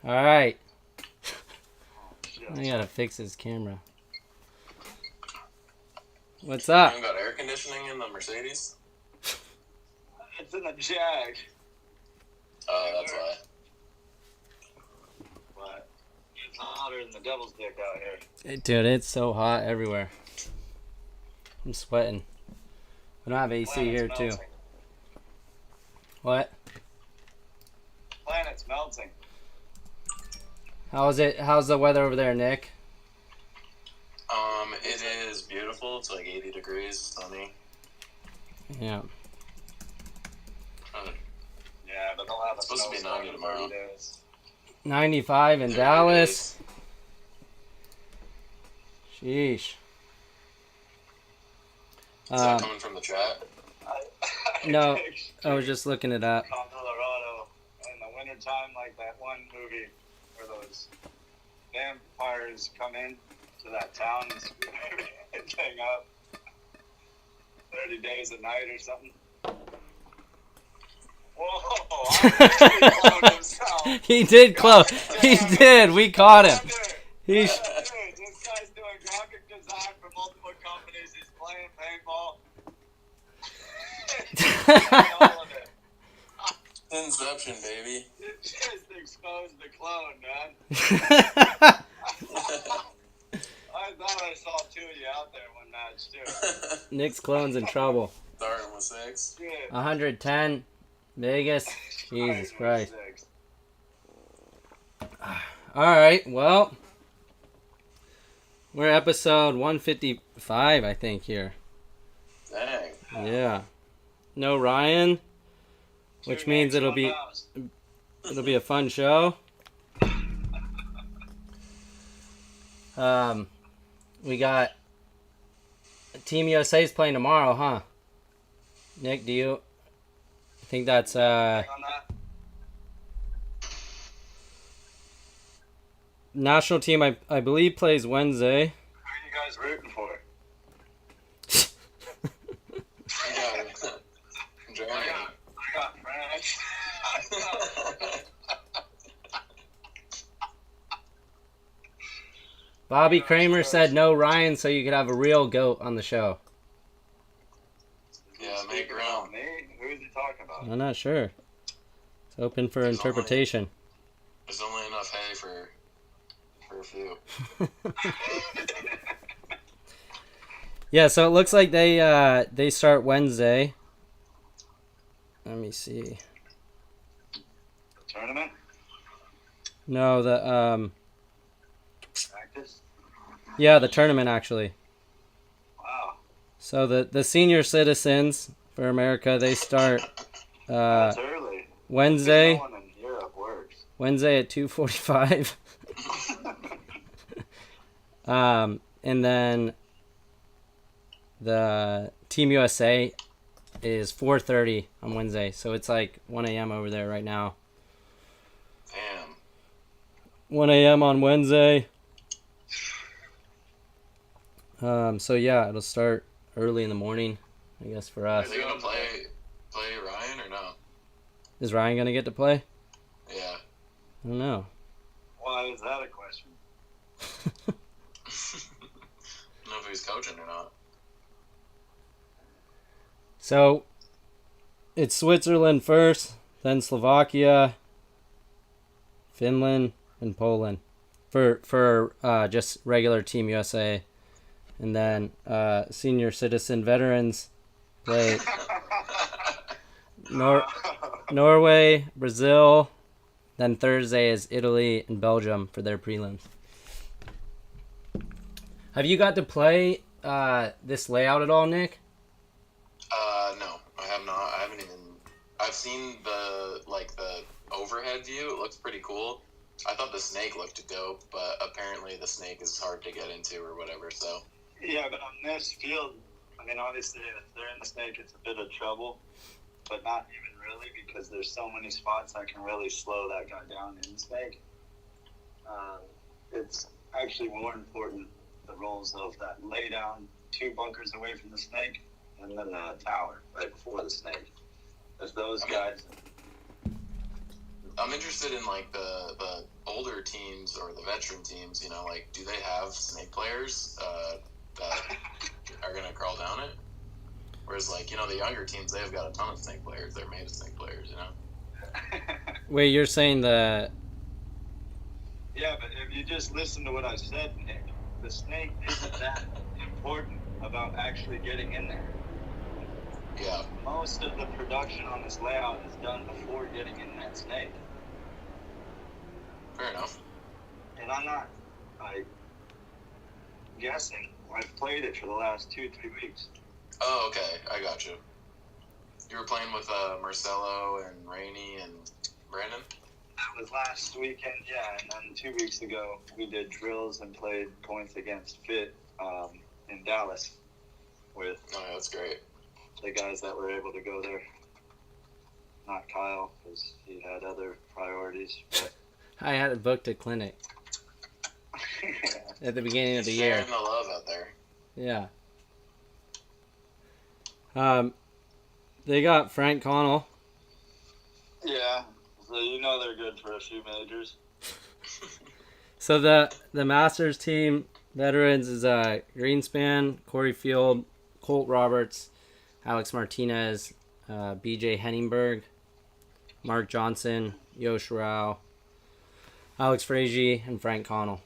All right. I gotta fix his camera. What's up? You got air conditioning in the Mercedes? It's in the Jag. Oh, that's why. But it's hotter than the devil's dick out here. Dude, it's so hot everywhere. I'm sweating. We don't have AC Planet's here melting. too. What? Planet's melting. How's it? How's the weather over there, Nick? It is beautiful. It's like 80 degrees, sunny. Yeah. Yeah, but they'll have a It's supposed to be snowstorm 90 in tomorrow. 30 days. 95 in 30 Dallas. days. Sheesh. Is that coming from the chat? No, I was just looking it up. Colorado in the wintertime, like that one movie where those vampires come in to that town and screw everything up. 30 days a night or something. Whoa! He cloned himself. He did close. He did. We caught him. He's. Dude, this guy's doing graphic design for multiple companies. He's playing paintball. All of it. Inception, baby. Just exposed the clone, man. I thought I saw two of you out there one match, too. Nick's clone's in trouble. Starting with 6. Dude. 110. Vegas. Jesus Christ. All right. Well, we're episode 155, I think, here. Dang. Yeah. No Ryan, which means it'll be a fun show. We got Team USA's playing tomorrow, huh? Nick, do you think that's On that? national team? I believe plays Wednesday. Who are you guys rooting for? Yeah. Germany. I got France. Bobby Kramer said no Ryan, so you could have a real goat on the show. Yeah, make room. Me? Who is he talking about? I'm not sure. It's open for interpretation. There's only enough hay for a few. Yeah, so it looks like they start Wednesday. Let me see. Tournament? No, the Practice? yeah, the tournament actually. Wow. So the senior citizens for America, they start That's early. Wednesday. No one in Europe works. Wednesday at 2:45. And then the Team USA is 4:30 on Wednesday, so it's like 1 a.m. over there right now. Damn. 1 a.m. on Wednesday. So yeah, it'll start early in the morning, I guess, for us. Are they gonna play Ryan or no? Is Ryan gonna get to play? Yeah. I don't know. Why is that a question? I don't know if he's coaching or not. So it's Switzerland first, then Slovakia, Finland, and Poland for just regular Team USA, and then senior citizen veterans play Norway, Brazil. Then Thursday is Italy and Belgium for their prelims. Have you got to play this layout at all, Nick? No, I have not. I haven't even. I've seen the overhead view. It looks pretty cool. I thought the snake looked dope, but apparently the snake is hard to get into or whatever. So. Yeah, but on this field, I mean, obviously, if they're in the snake, it's a bit of trouble, but not even really, because there's so many spots that can really slow that guy down in the snake. It's actually more important, the roles of that lay down 2 bunkers away from the snake, and then the tower right before the snake. There's those guys I'm interested in like the older teams or the veteran teams. You know, like do they have snake players that are gonna crawl down it? Whereas like the younger teams, they've got a ton of snake players. They're made of snake players. You know. Wait, you're saying the? Yeah, but if you just listen to what I said, Nick, the snake isn't that important about actually getting in there. Yeah. Most of the production on this layout is done before getting in that snake. Fair enough. And I'm not, guessing. I've played it for the last 2-3 weeks. Oh, okay. I got you. You were playing with Marcelo and Rainey and Brandon? That was last weekend, yeah. And then 2 weeks ago, we did drills and played points against Fit in Dallas with Oh, yeah, that's great. the guys that were able to go there. Not Kyle, because he had other priorities. But I had it booked at clinic at the beginning of the year. Sharing the love out there. Yeah. They got Frank Connell. yeah, so they're good for a few majors. So the Masters team veterans is Greenspan, Corey Field, Colt Roberts, Alex Martinez, BJ Henningberg, Mark Johnson, Yosh Rao, Alex Fraige, and Frank Connell.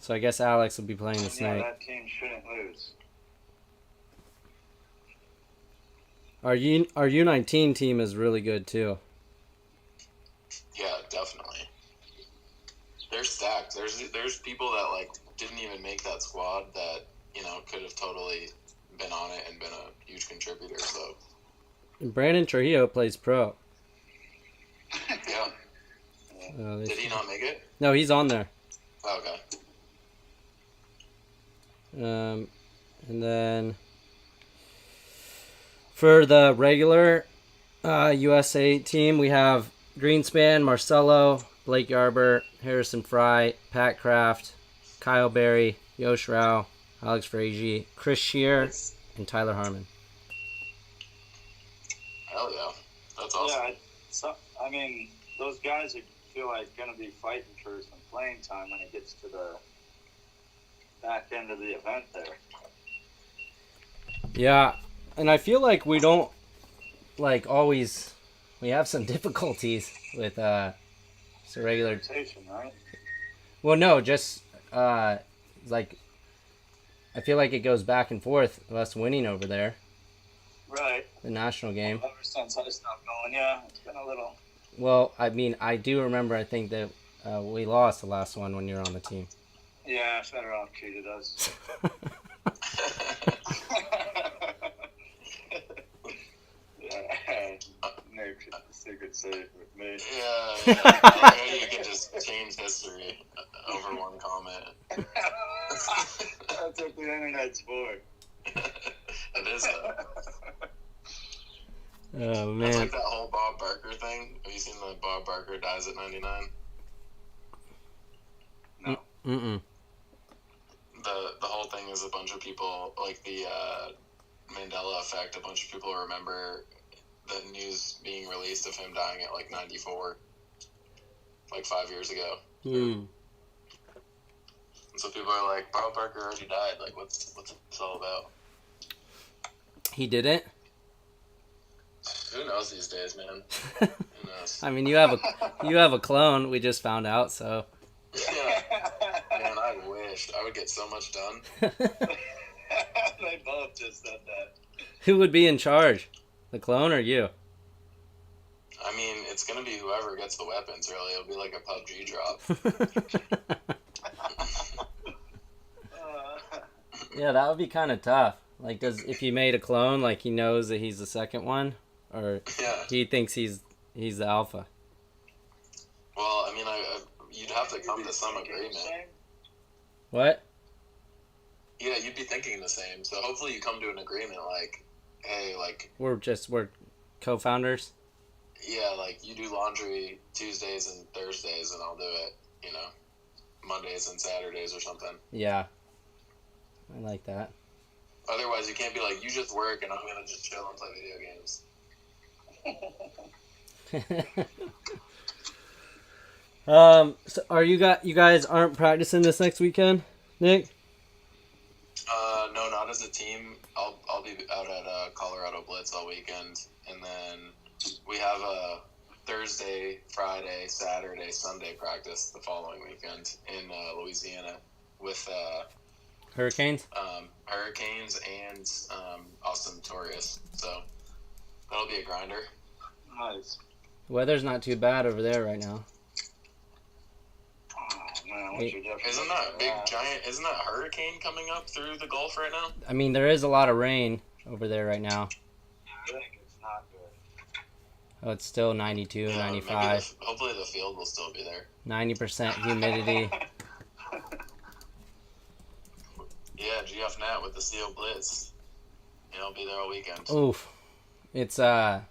So I guess Alex will be playing the Yeah, snake. that team shouldn't lose. Our U19 team is really good too. Yeah, definitely. They're stacked. There's people that like didn't even make that squad that could have totally been on it and been a huge contributor. So And Brandon Trujillo plays pro. yeah, did he not make it? No, he's on there. Oh, okay. And then for the regular USA team, we have Greenspan, Marcelo, Blake Yarber, Harrison Fry, Pat Kraft, Kyle Berry, Yosh Rao, Alex Fraige, Chris Shear, and Tyler Harmon. Hell yeah, that's awesome. Yeah, those guys feel like going to be fighting for some playing time when it gets to the back end of the event there. Yeah, and I feel like we don't always. We have some difficulties with just a regular. Rotation, right? Well, no, just I feel like it goes back and forth of us winning over there. Right. The national game. Ever since I stopped going, yeah, it's been a little. Well, I do remember. I think that we lost the last one when you were on the team. Yeah, Fedorov cheated us. Nick, secret safe with me. Yeah. You can just change history over one comment. That's what the internet's for. It is though. Oh man. That's like that whole Bob Barker thing. Have you seen the Bob Barker dies at 99? No. Mm-mm. The whole thing is a bunch of people, like the Mandela effect, a bunch of people remember the news being released of him dying at like 94, like 5 years ago. Mm. And so people are like, Bob Barker already died. Like, what's this all about? He didn't? Who knows these days, man? Who knows? I mean, you have a clone. We just found out, so. Yeah. Man, I wished. I would get so much done. They both just said that. Who would be in charge? The clone or you? I mean, it's going to be whoever gets the weapons, really. It'll be like a PUBG drop. Yeah, that would be kind of tough. Like, if you made a clone, like he knows that he's the second one, or Yeah. he thinks he's the alpha. Well, I mean, you'd have to come to some agreement. What? Yeah, you'd be thinking the same. So hopefully you come to an agreement, like, hey, like, We're co-founders. yeah, like you do laundry Tuesdays and Thursdays, and I'll do it, Mondays and Saturdays or something. Yeah. I like that. Otherwise, you can't be like, you just work and I'm gonna just chill and play video games. So are you guys aren't practicing this next weekend, Nick? No, not as a team. I'll be out at Colorado Blitz all weekend, and then we have a Thursday, Friday, Saturday, Sunday practice the following weekend in Louisiana with Hurricanes? Hurricanes and Austin Taurus. So that'll be a grinder. Nice. Weather's not too bad over there right now. Oh, man, what's your definition Isn't that of big giant? Isn't that hurricane coming up through the Gulf right now? I mean, there is a lot of rain over there right now. I think it's not good. Oh, it's still 92, Yeah, 95, hopefully the field will still be there. 90% humidity. Yeah, GF Nat with the CO Blitz. I'll be there all weekend. Oof. It's our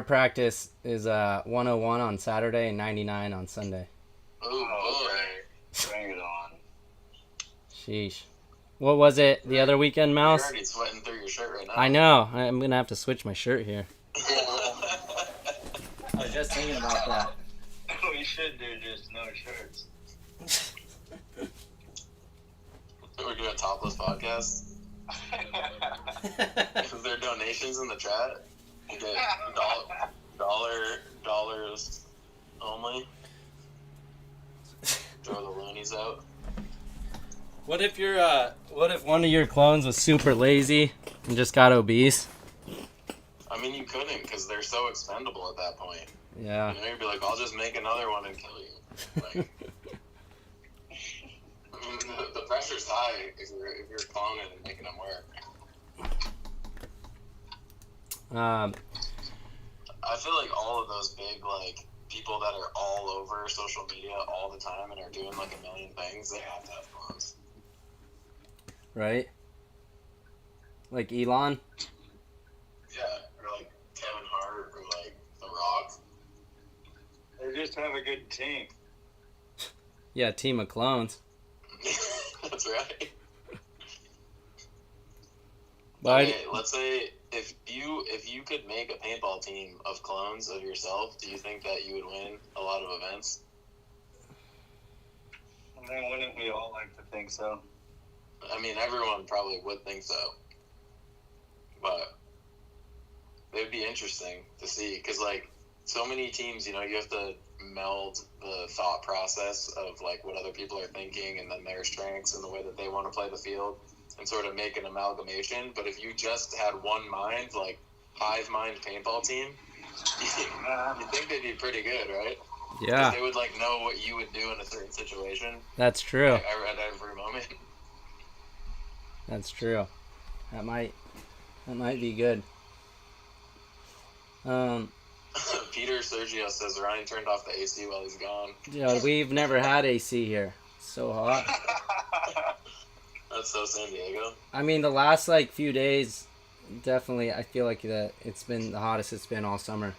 practice is 101 on Saturday and 99 on Sunday. Oh, boy. Bring it on. Sheesh. What was it the other weekend, You're Mouse? already sweating through your shirt right now. I know. I'm gonna have to switch my shirt here. I was just thinking about that. We should do just no shirts. We're doing a topless podcast. Is there donations in the chat? You get dollars only. Throw the loonies out. What if one of your clones was super lazy and just got obese? I mean, you couldn't because they're so expendable at that point. Yeah. You'd be like, I'll just make another one and kill you. Like, I mean, the pressure's high if you're cloning and making them work. I feel like all of those big, like, people that are all over social media all the time and are doing, like, a million things, they have to have clones. Right? Like Elon? Yeah, or, like, Kevin Hart or, like, The Rock. They just have a good team. Yeah, team of clones. That's right. But Okay, let's say if you could make a paintball team of clones of yourself, do you think that you would win a lot of events? I mean, wouldn't we all like to think so? I mean, everyone probably would think so, but it would be interesting to see because, like, so many teams, you have to meld the thought process of, like, what other people are thinking and then their strengths and the way that they want to play the field and sort of make an amalgamation. But if you just had one mind, like, hive mind paintball team, you think they'd be pretty good, right? yeah, They would, like, know what you would do in a certain situation that's true. at every moment. That's true. That might be good. Peter Sergio says Ryan turned off the AC while he's gone. We've never had AC here. It's so hot. That's so San Diego. I mean, the last few days, definitely, I feel like that it's been the hottest it's been all summer.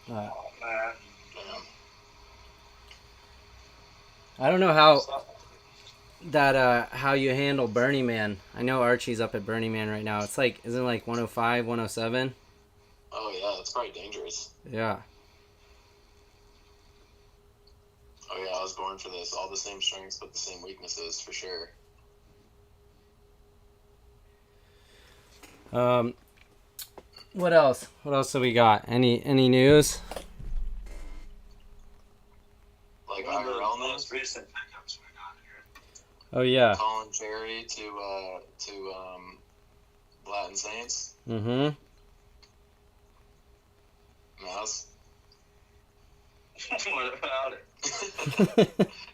Oh, man. Yeah. I don't know how you handle Burning Man. I know Archie's up at Burning Man right now. It's isn't it 105, 107? Oh yeah, that's probably dangerous. Yeah. Oh yeah, I was born for this. All the same strengths, but the same weaknesses, for sure. What else? What else have we got? Any news? Like One of the IRL most news. recent pickups we got here. Oh yeah. Colin Cherry to Latin Saints. Mm-hmm. Mouse. What about it?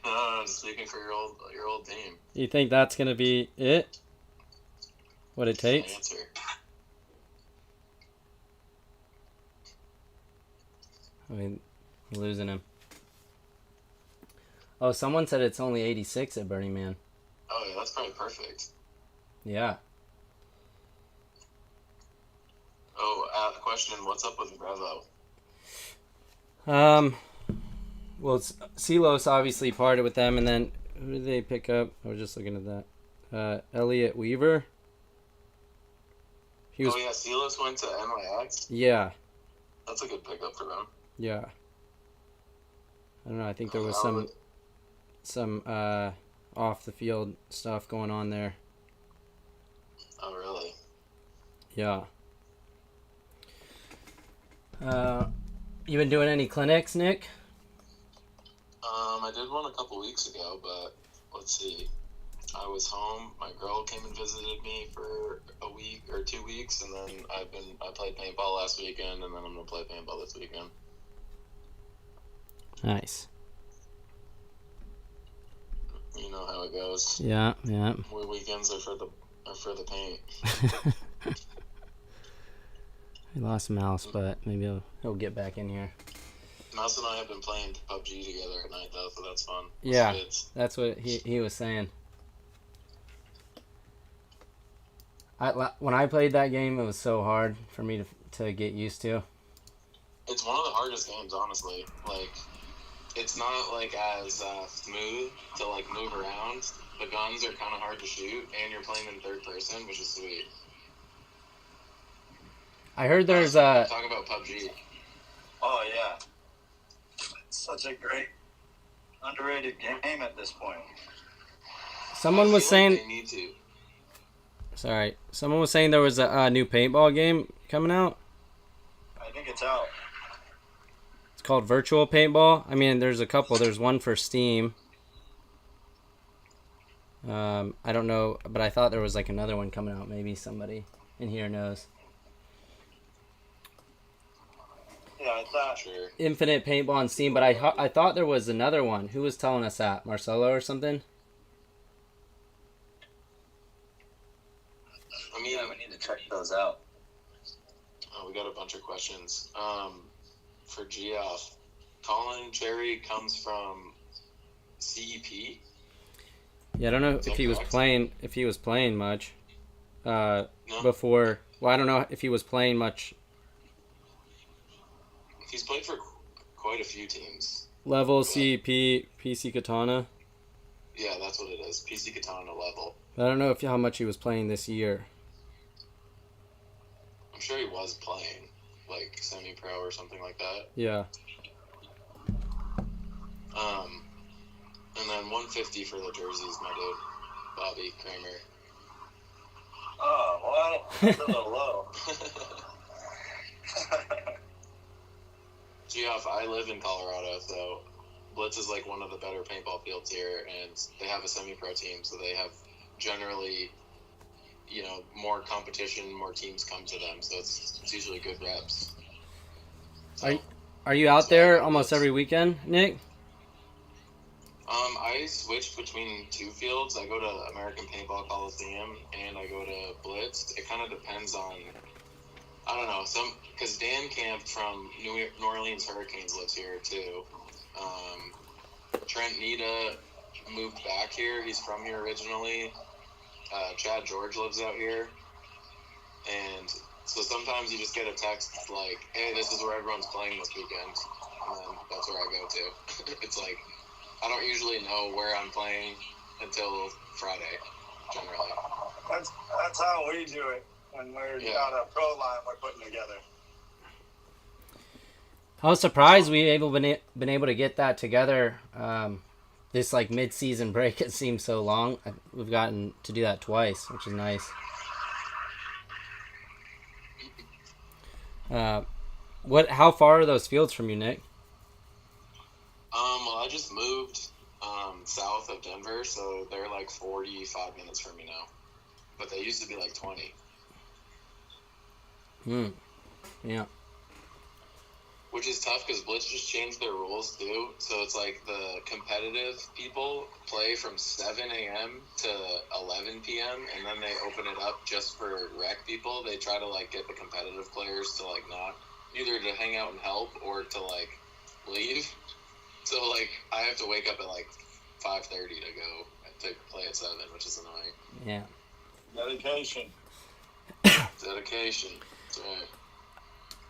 No, I'm speaking for your old team. You think that's gonna be it? What it takes? Answer. I mean, losing him. Oh, someone said it's only 86 at Burning Man. Oh yeah, that's probably perfect. Yeah. Oh, question: what's up with Revo? Well, Silos obviously parted with them, and then who did they pick up? I was just looking at that. Elliot Weaver. He was. Oh yeah, Silas went to NYX. Yeah. That's a good pickup for them. Yeah. I don't know. I think there was some off the field stuff going on there. Oh, really? Yeah. You been doing any clinics, Nick? I did one a couple weeks ago, but let's see. I was home. My girl came and visited me for a week or 2 weeks, and then I played paintball last weekend, and then I'm gonna play paintball this weekend. Nice. You know how it goes. Yeah. Weekends are for the paint. We lost Mouse, but maybe he'll get back in here. Mouse and I have been playing PUBG together at night, though, so that's fun. Yeah, that's what he was saying. When I played that game, it was so hard for me to get used to. It's one of the hardest games, honestly. Like, it's not like as smooth to like move around. The guns are kind of hard to shoot, and you're playing in third person, which is sweet. I heard there's talk about PUBG. Oh yeah, it's such a great underrated game at this point. Someone was saying. They need to. Sorry, someone was saying there was a new paintball game coming out. I think it's out. It's called Virtual Paintball. I mean, there's a couple. There's one for Steam. I don't know, but I thought there was like another one coming out. Maybe somebody in here knows. Yeah, I thought. Sure. Infinite Paintball on Steam, but I thought there was another one. Who was telling us that? Marcelo or something? I mean, Yeah, we need to check those out. we got a bunch of questions. For Geoff, Colin Cherry comes from CEP. Yeah, I don't know if he was playing. If he was playing much before. Well, I don't know if he was playing much. He's played for quite a few teams. Level CEP, PC Katana. Yeah, that's what it is. PC Katana level. I don't know how much he was playing this year. I'm sure he was playing, like semi-pro or something like that. Yeah. And then 150 for the jerseys, my dude, Bobby Kramer. Oh, what? That's a little low. Geoff, I live in Colorado, so Blitz is like one of the better paintball fields here, and they have a semi-pro team, so they have generally, more competition, more teams come to them, so it's usually good reps. So, Are you out there almost every weekend, Nick? I switch between two fields. I go to American Paintball Coliseum and I go to Blitz. It kind of depends on, I don't know, because Dan Camp from New Orleans Hurricanes lives here too. Trent Nita moved back here. He's from here originally. Chad George lives out here. And so sometimes you just get a text like, hey, this is where everyone's playing this weekend. And then that's where I go to. It's like, I don't usually know where I'm playing until Friday, generally. That's how we do it when we're got a pro line we're putting together. I was surprised we been able to get that together. This like mid-season break, it seems so long. We've gotten to do that twice, which is nice. How far are those fields from you, Nick? Well, I just moved south of Denver, so they're like 45 minutes from me now. But they used to be like 20. Yeah. Which is tough because Blitz just changed their rules too. So it's like the competitive people play from 7 a.m. to 11 p.m. and then they open it up just for rec people. They try to like get the competitive players to like not either to hang out and help or to like leave. So like I have to wake up at like 5:30 to go to play at 7, which is annoying. Yeah. Dedication. Dedication. That's right.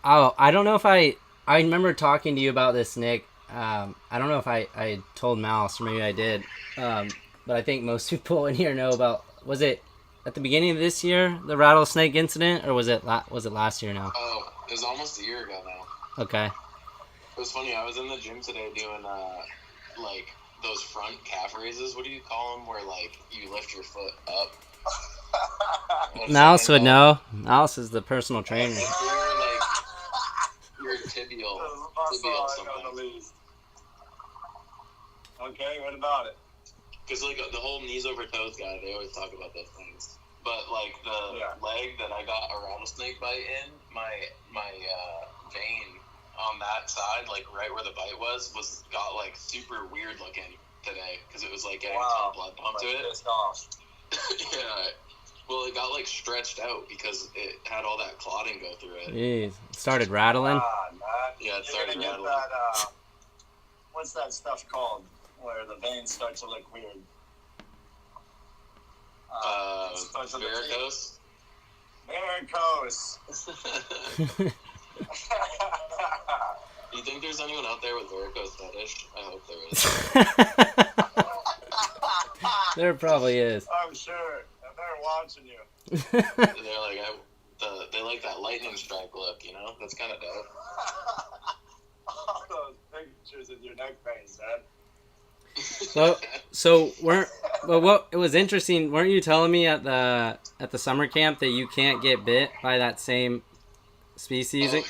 Oh, I don't know if I remember talking to you about this, Nick. I don't know if I told Mouse, or maybe I did. But I think most people in here know about, was it at the beginning of this year, the rattlesnake incident, or was it last year now? Oh, it was almost a year ago now. Okay. It was funny. I was in the gym today doing like those front calf raises. What do you call them? Where like you lift your foot up. Mouse would know. Mouse is the personal trainer. Your tibial something. Okay, what about it? Because like the whole knees over toes guy, they always talk about those things. But like the leg that I got a rattlesnake bite in, my vein on that side, like right where the bite was got like super weird looking today because it was like getting a ton of blood pumped to it. Yeah. Well, it got like stretched out because it had all that clotting go through it. Jeez. It started rattling. Yeah, it started rattling. That, what's that stuff called where the veins start to look weird? Varicose? Varicose. Do you think there's anyone out there with varicose fetish? I hope there is. There probably is. I'm sure. They're watching you. They're like, they like that lightning strike look, you know? That's kind of dope. All those pictures of your neck veins, man. So what it was interesting, weren't you telling me at the summer camp that you can't get bit by that same species? Oh,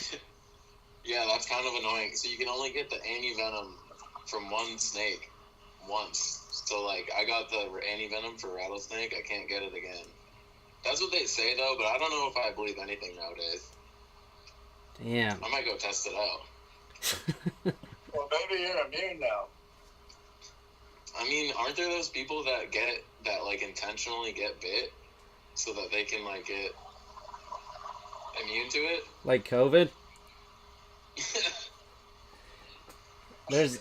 yeah, that's kind of annoying. So you can only get the anti-venom from one snake once. So like I got the anti-venom for rattlesnake, I can't get it again. That's what they say though, but I don't know if I believe anything nowadays. Damn. I might go test it out. Well, maybe you're immune now. I mean, aren't there those people that like intentionally get bit so that they can like get immune to it? Like COVID? It's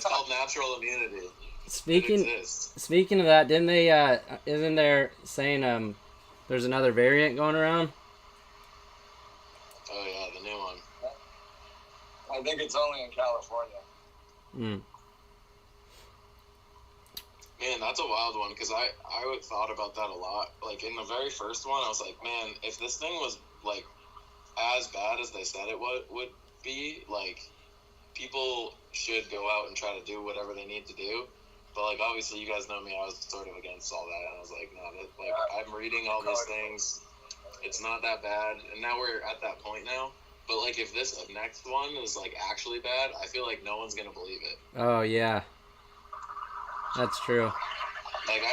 called natural immunity. Speaking of that, didn't they isn't there saying there's another variant going around? Oh yeah, the new one. I think it's only in California. Man, that's a wild one because I thought about that a lot. Like in the very first one, I was like, man, if this thing was like as bad as they said it would be, like people should go out and try to do whatever they need to do. But like obviously, you guys know me, I was sort of against all that, and I was like, no, I'm reading all these things. It's not that bad, and now we're at that point now. But like, if this next one is like actually bad, I feel like no one's gonna believe it. Oh yeah. That's true. Like,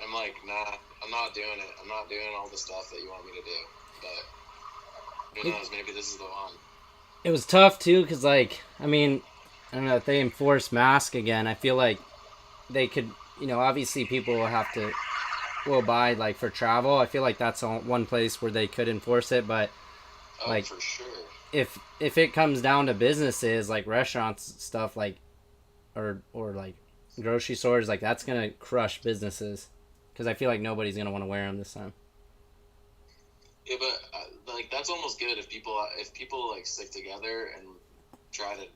I'm like, nah, I'm not doing it. I'm not doing all the stuff that you want me to do. But who knows? Maybe this is the one. It was tough, too, because, like, I mean, I don't know, if they enforce mask again, I feel like they could, obviously people will buy, like, for travel. I feel like that's one place where they could enforce it, but, like, for sure. If it comes down to businesses, like restaurants, stuff, like, or like, grocery stores, like that's gonna crush businesses because I feel like nobody's gonna want to wear them this time. Yeah, but like that's almost good if people like stick together and try to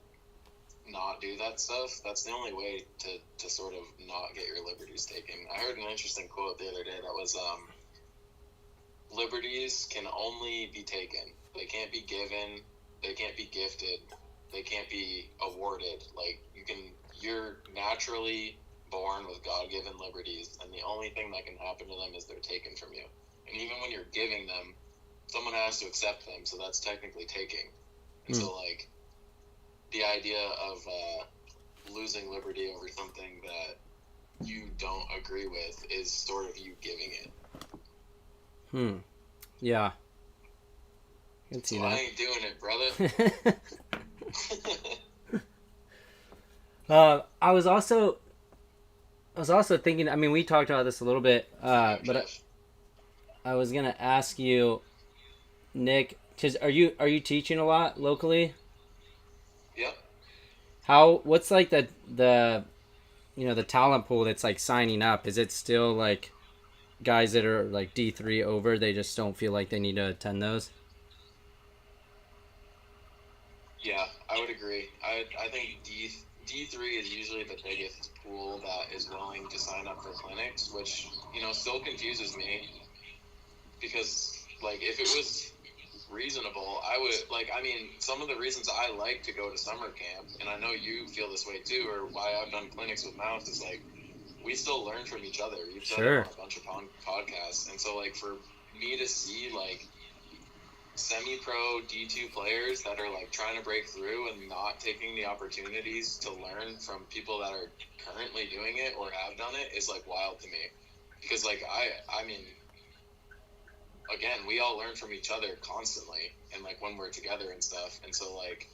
not do that stuff. That's the only way to sort of not get your liberties taken. I heard an interesting quote the other day that was liberties can only be taken. They can't be given. They can't be gifted. They can't be awarded. Like you're naturally born with God-given liberties, and the only thing that can happen to them is they're taken from you. And even when you're giving them, someone has to accept them, so that's technically taking. And so, like, the idea of losing liberty over something that you don't agree with is sort of you giving it. Yeah. I can see that. I ain't doing it, brother. I was also thinking, I mean, we talked about this a little bit, but I was going to ask you, Nick, 'cause are you teaching a lot locally? Yep. What's like the the talent pool that's like signing up? Is it still like guys that are like D3 over, they just don't feel like they need to attend those? Yeah, I would agree. I think D3 is usually the biggest pool that is willing to sign up for clinics, which, still confuses me because, like, if it was reasonable. I would like. I mean, some of the reasons I like to go to summer camp, and I know you feel this way too, or why I've done clinics with Mouse is like we still learn from each other. You've said Sure. it on a bunch of podcasts, and so like for me to see like semi-pro D2 players that are like trying to break through and not taking the opportunities to learn from people that are currently doing it or have done it is like wild to me, because like I mean, again, we all learn from each other constantly, and like when we're together and stuff, and so like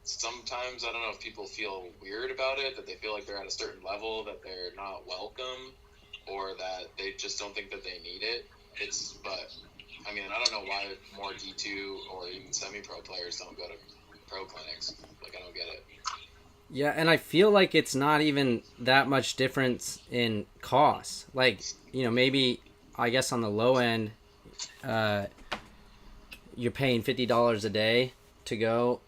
sometimes I don't know if people feel weird about it, that they feel like they're at a certain level that they're not welcome, or that they just don't think that they need it. But I mean, I don't know why more D2 or even semi-pro players don't go to pro clinics. Like, I don't get it. Yeah, and I feel like it's not even that much difference in costs. Like, you know, maybe, I guess on the low end, you're paying $50 a day to go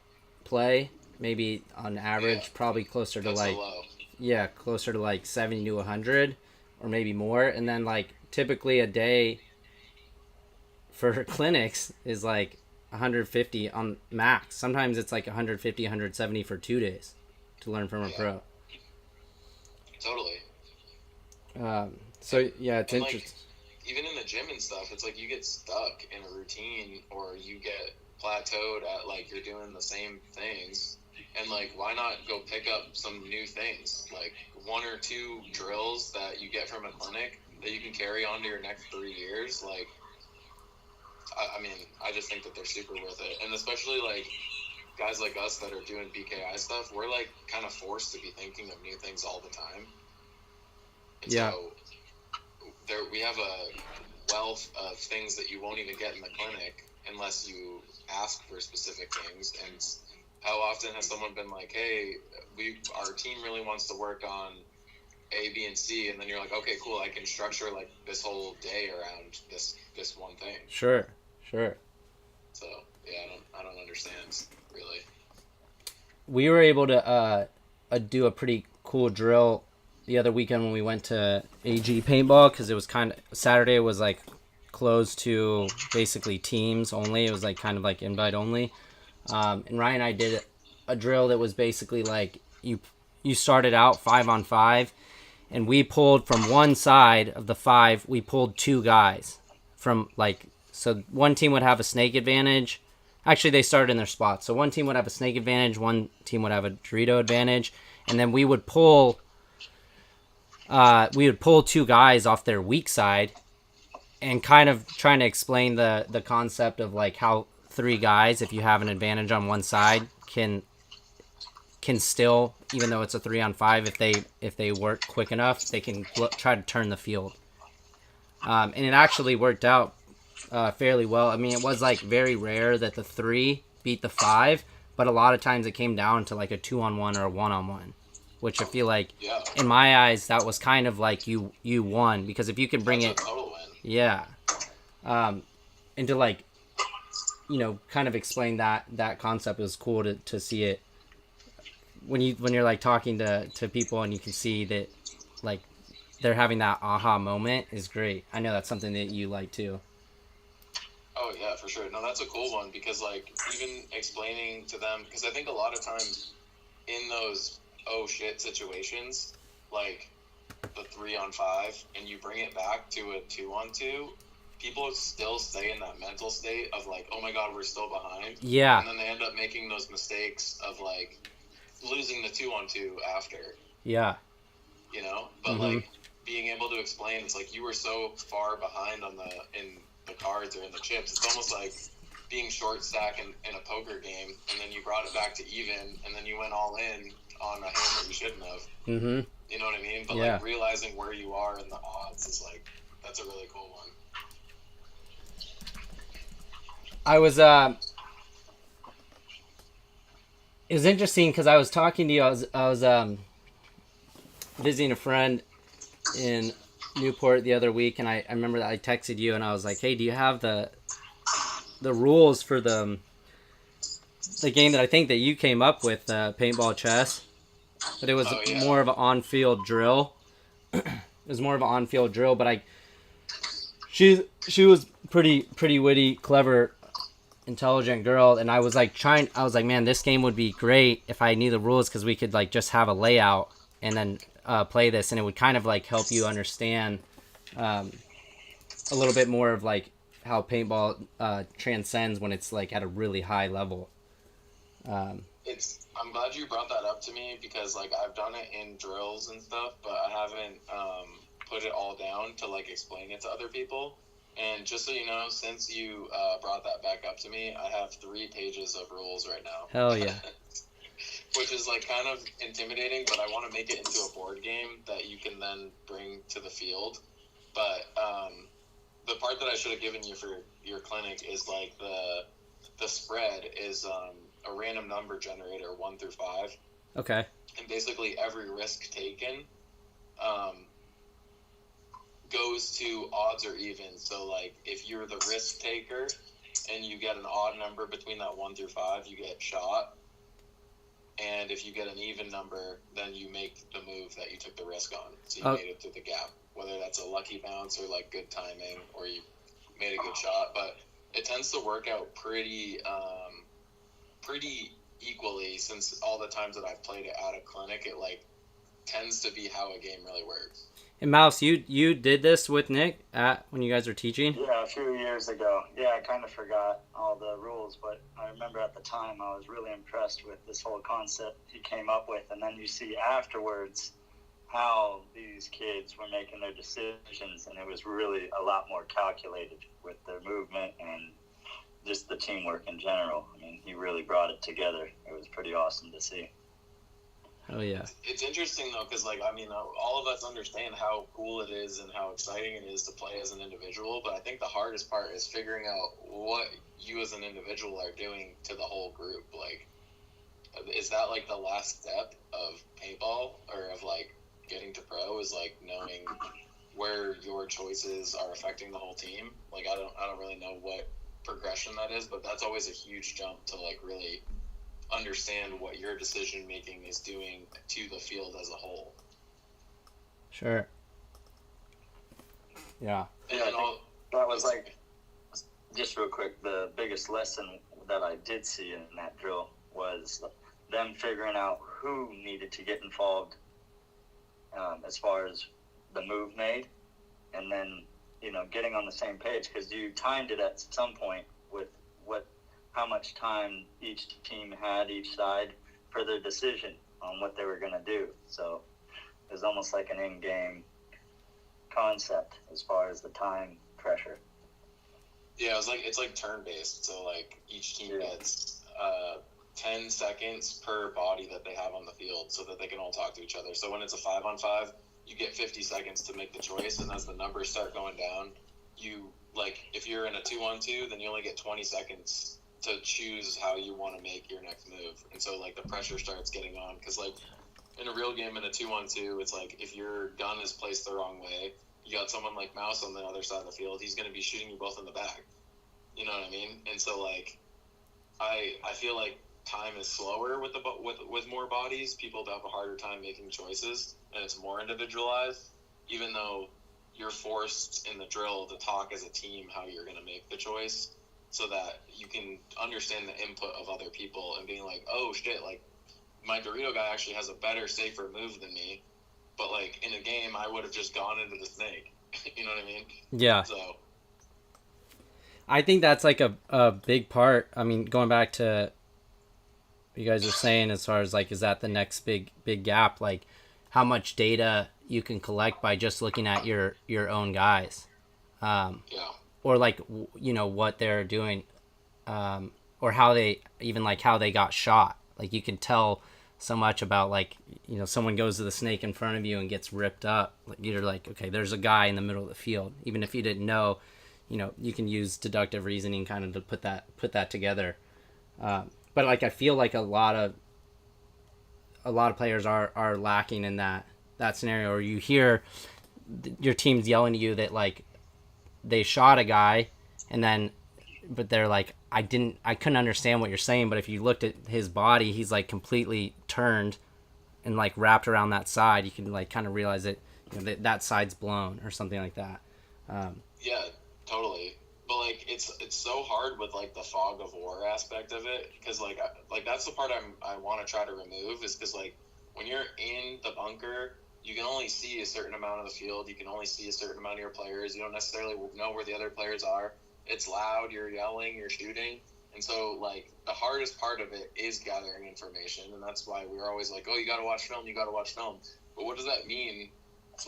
play. Maybe on average, probably closer to like, closer to like 70 to 100 or maybe more. And then like typically a day for clinics is like 150 on max. Sometimes it's like 150, 170 for 2 days to learn from a pro. Totally. So yeah, it's interesting. Like, even in the gym and stuff, it's like you get stuck in a routine, or you get plateaued at like you're doing the same things, and like why not go pick up some new things, like 1 or 2 drills that you get from a clinic that you can carry on to your next 3 years. Like I mean, I just think that they're super worth it, and especially like guys like us that are doing BKI stuff, we're like kind of forced to be thinking of new things all the time. And so we have a wealth of things that you won't even get in the clinic unless you ask for specific things. And how often has someone been like, hey, our team really wants to work on A, B, and C, and then you're like, okay, cool, I can structure like this whole day around this one thing. Sure. So yeah, I don't understand really. We were able to do a pretty cool drill the other weekend when we went to AG Paintball, because it was kind of Saturday was like closed to basically teams only. It was like kind of like invite only. And Ryan and I did a drill that was basically like you started out 5-on-5, and we pulled from one side of the 5. We pulled 2 guys from like, so one team would have a snake advantage. Actually, they started in their spots. So one team would have a snake advantage, one team would have a Dorito advantage, and then we would pull 2 guys off their weak side, and kind of trying to explain the concept of like how 3 guys, if you have an advantage on one side, can still, even though it's a 3-on-5, if they work quick enough, they can try to turn the field. And it actually worked out fairly well. I mean, it was like very rare that the 3 beat the 5, but a lot of times it came down to like a 2-on-1 or a 1-on-1, which I feel like, in my eyes, that was kind of like you won, because if you can bring That's a total win. Yeah. And to like, you know, kind of explain that concept, it was cool to see it when you're like talking to people and you can see that like they're having that aha moment is great. I know that's something that you like too. Oh yeah, for sure. No, that's a cool one, because like even explaining to them, because I think a lot of times in those oh shit situations, like the 3-on-5, and you bring it back to a 2-on-2, people still stay in that mental state of like, oh my god, we're still behind. Yeah. And then they end up making those mistakes of like losing the 2-on-2 after. Yeah. You know? But like being able to explain, it's like you were so far behind in the cards or in the chips. It's almost like being short stack in a poker game, and then you brought it back to even, and then you went all in on a hand that you shouldn't have. Mm-hmm. You know what I mean? But like realizing where you are in the odds is like, that's a really cool one. I was it was interesting because I was talking to you. I was visiting a friend in Newport the other week, and I remember that I texted you and I was like, hey, do you have the rules for the game that I think that you came up with, paintball chess? But it was more of an on-field drill. It was more of an on-field drill, but she was pretty witty, clever intelligent girl, and I was like, man, this game would be great if I knew the rules, because we could like just have a layout and then play this, and it would kind of like help you understand a little bit more of like how paintball transcends when it's like at a really high level. I'm glad you brought that up to me, because like I've done it in drills and stuff, but I haven't put it all down to like explain it to other people. And just so you know, since you brought that back up to me, I have 3 pages of rules right now. Hell yeah. Which is like kind of intimidating, but I want to make it into a board game that you can then bring to the field. But the part that I should have given you for your clinic is like the spread is a random number generator, 1 through 5. Okay. And basically every risk taken goes to odds or evens. So like if you're the risk taker and you get an odd number between that 1 through 5, you get shot. And if you get an even number, then you make the move that you took the risk on. So you made it through the gap, whether that's a lucky bounce or like good timing, or you made a good shot. But it tends to work out pretty equally, since all the times that I've played it at a clinic, it like tends to be how a game really works. And Mouse, you did this with Nick when you guys were teaching? Yeah, a few years ago. Yeah, I kind of forgot all the rules, but I remember at the time I was really impressed with this whole concept he came up with. And then you see afterwards how these kids were making their decisions, and it was really a lot more calculated with their movement and just the teamwork in general. I mean, he really brought it together. It was pretty awesome to see. Oh yeah. It's interesting though, because like I mean, all of us understand how cool it is and how exciting it is to play as an individual, but I think the hardest part is figuring out what you as an individual are doing to the whole group. Like, is that like the last step of paintball, or of like getting to pro, is like knowing where your choices are affecting the whole team? Like I don't really know what progression that is, but that's always a huge jump to like really understand what your decision making is doing to the field as a whole. Sure. Yeah. And that was like, just real quick, the biggest lesson that I did see in that drill was them figuring out who needed to get involved as far as the move made, and then getting on the same page, because you timed it at some point with how much time each team had, each side, for their decision on what they were going to do. So it was almost like an in-game concept as far as the time pressure. Yeah, it's like turn-based. So like each team gets 10 seconds per body that they have on the field, so that they can all talk to each other. So when it's a 5-on-5, you get 50 seconds to make the choice, and as the numbers start going down, you like if you're in a 2-on-2, then you only get 20 seconds to choose how you want to make your next move. And so like the pressure starts getting on, because like in a real game in a 2-on-2, it's like if your gun is placed the wrong way, you got someone like Mouse on the other side of the field, he's going to be shooting you both in the back. You know what I mean? And so like I feel like time is slower with more bodies. People have a harder time making choices, and it's more individualized, even though you're forced in the drill to talk as a team how you're going to make the choice, so that you can understand the input of other people and being like, oh shit, like my Dorito guy actually has a better, safer move than me, but like in a game I would have just gone into the snake. You know what I mean? Yeah. So I think that's like a big part. I mean, going back to what you guys are saying as far as like, is that the next big gap, like how much data you can collect by just looking at your own guys. yeah. Or like what they're doing, or how they got shot. Like you can tell so much about like someone goes to the snake in front of you and gets ripped up. Like you're like, okay, there's a guy in the middle of the field. Even if you didn't know, you can use deductive reasoning kind of to put that together. But like I feel like a lot of players are lacking in that scenario, or you hear your team's yelling to you that like they shot a guy, but they're like, I couldn't understand what you're saying, but if you looked at his body, he's like completely turned and like wrapped around that side. You can like kind of realize that that side's blown or something like that. Yeah, totally. But like it's so hard with like the fog of war aspect of it, because like that's the part I want to try to remove, is because like when you're in the bunker, you can only see a certain amount of the field, you can only see a certain amount of your players, you don't necessarily know where the other players are. It's loud, you're yelling, you're shooting, and so like the hardest part of it is gathering information, and that's why we're always like, oh, you got to watch film, but what does that mean?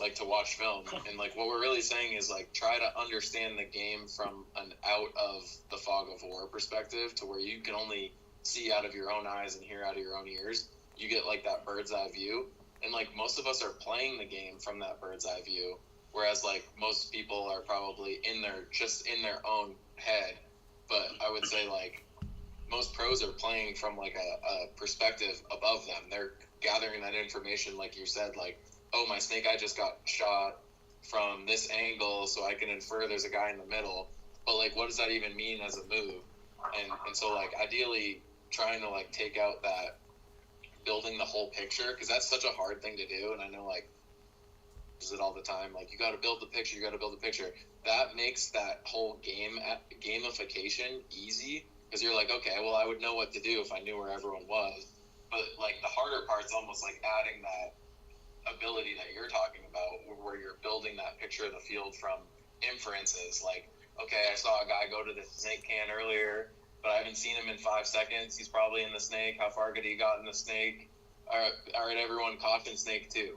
Like to watch film, and like what we're really saying is like try to understand the game from an out of the fog of war perspective, to where you can only see out of your own eyes and hear out of your own ears. You get like that bird's eye view, and like most of us are playing the game from that bird's eye view, whereas like most people are probably in their own head. But I would say like most pros are playing from like a perspective above them. They're gathering that information, like you said, like, oh, my snake eye just got shot from this angle, so I can infer there's a guy in the middle. But, like, what does that even mean as a move? And so, like, ideally trying to, like, take out that building the whole picture, because that's such a hard thing to do. And I know, like, does it all the time. Like, you got to build the picture. That makes that whole gamification easy, because you're like, okay, well, I would know what to do if I knew where everyone was. But, like, the harder part's almost like adding that ability that you're talking about, where you're building that picture of the field from inferences. Like, okay, I saw a guy go to the snake can earlier, but I haven't seen him in 5 seconds. He's probably in the snake. How far could he got in the snake? All right, everyone, caution snake 2.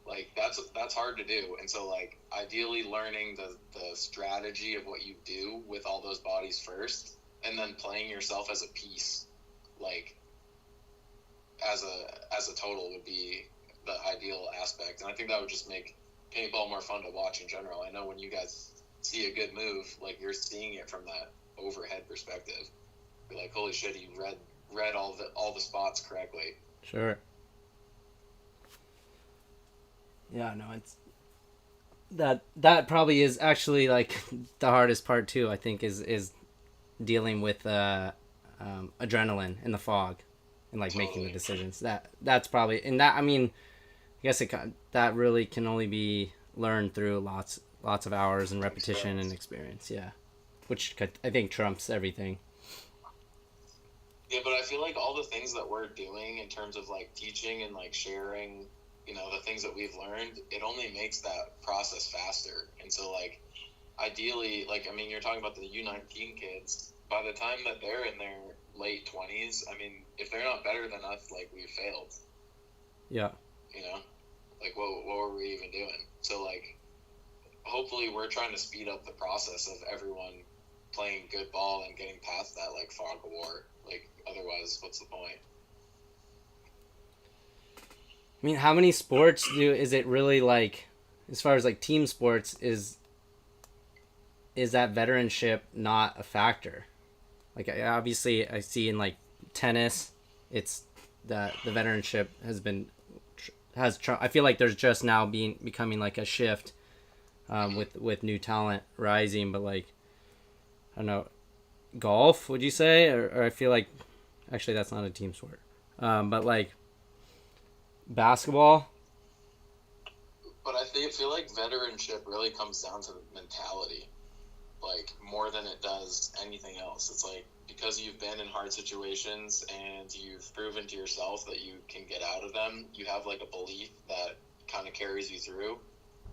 Like, that's hard to do. And so, like, ideally learning the strategy of what you do with all those bodies first, and then playing yourself as a piece, like, as a total would be the ideal aspect. And I think that would just make paintball more fun to watch in general. I know when you guys see a good move, like, you're seeing it from that overhead perspective. You're like, holy shit, you read all the spots correctly. Sure. Yeah, no, it's that probably is actually like the hardest part too, I think, is dealing with adrenaline in the fog and like making the decisions. That's probably, and that, I mean, I guess that really can only be learned through lots of hours and repetition and experience. Yeah, which I think trumps everything. Yeah, but I feel like all the things that we're doing in terms of like teaching and like sharing, you know, the things that we've learned, it only makes that process faster. And so, like, ideally, like, I mean, you're talking about the U19 kids. By the time that they're in their late 20s, I mean, if they're not better than us, like, we've failed. Yeah. You know? Like, what were we even doing? So, like, hopefully we're trying to speed up the process of everyone playing good ball and getting past that, like, fog of war. Like, otherwise, what's the point? I mean, how many sports is it really, like, as far as like team sports, is that veteranship not a factor? Like, obviously I see in like tennis, it's that the veteranship I feel like there's just now becoming like a shift with new talent rising, but like, I don't know, golf, would you say? Or I feel like, actually that's not a team sport, but like basketball. But I feel like veteranship really comes down to the mentality, like, more than it does anything else. It's like, because you've been in hard situations and you've proven to yourself that you can get out of them, you have like a belief that kind of carries you through.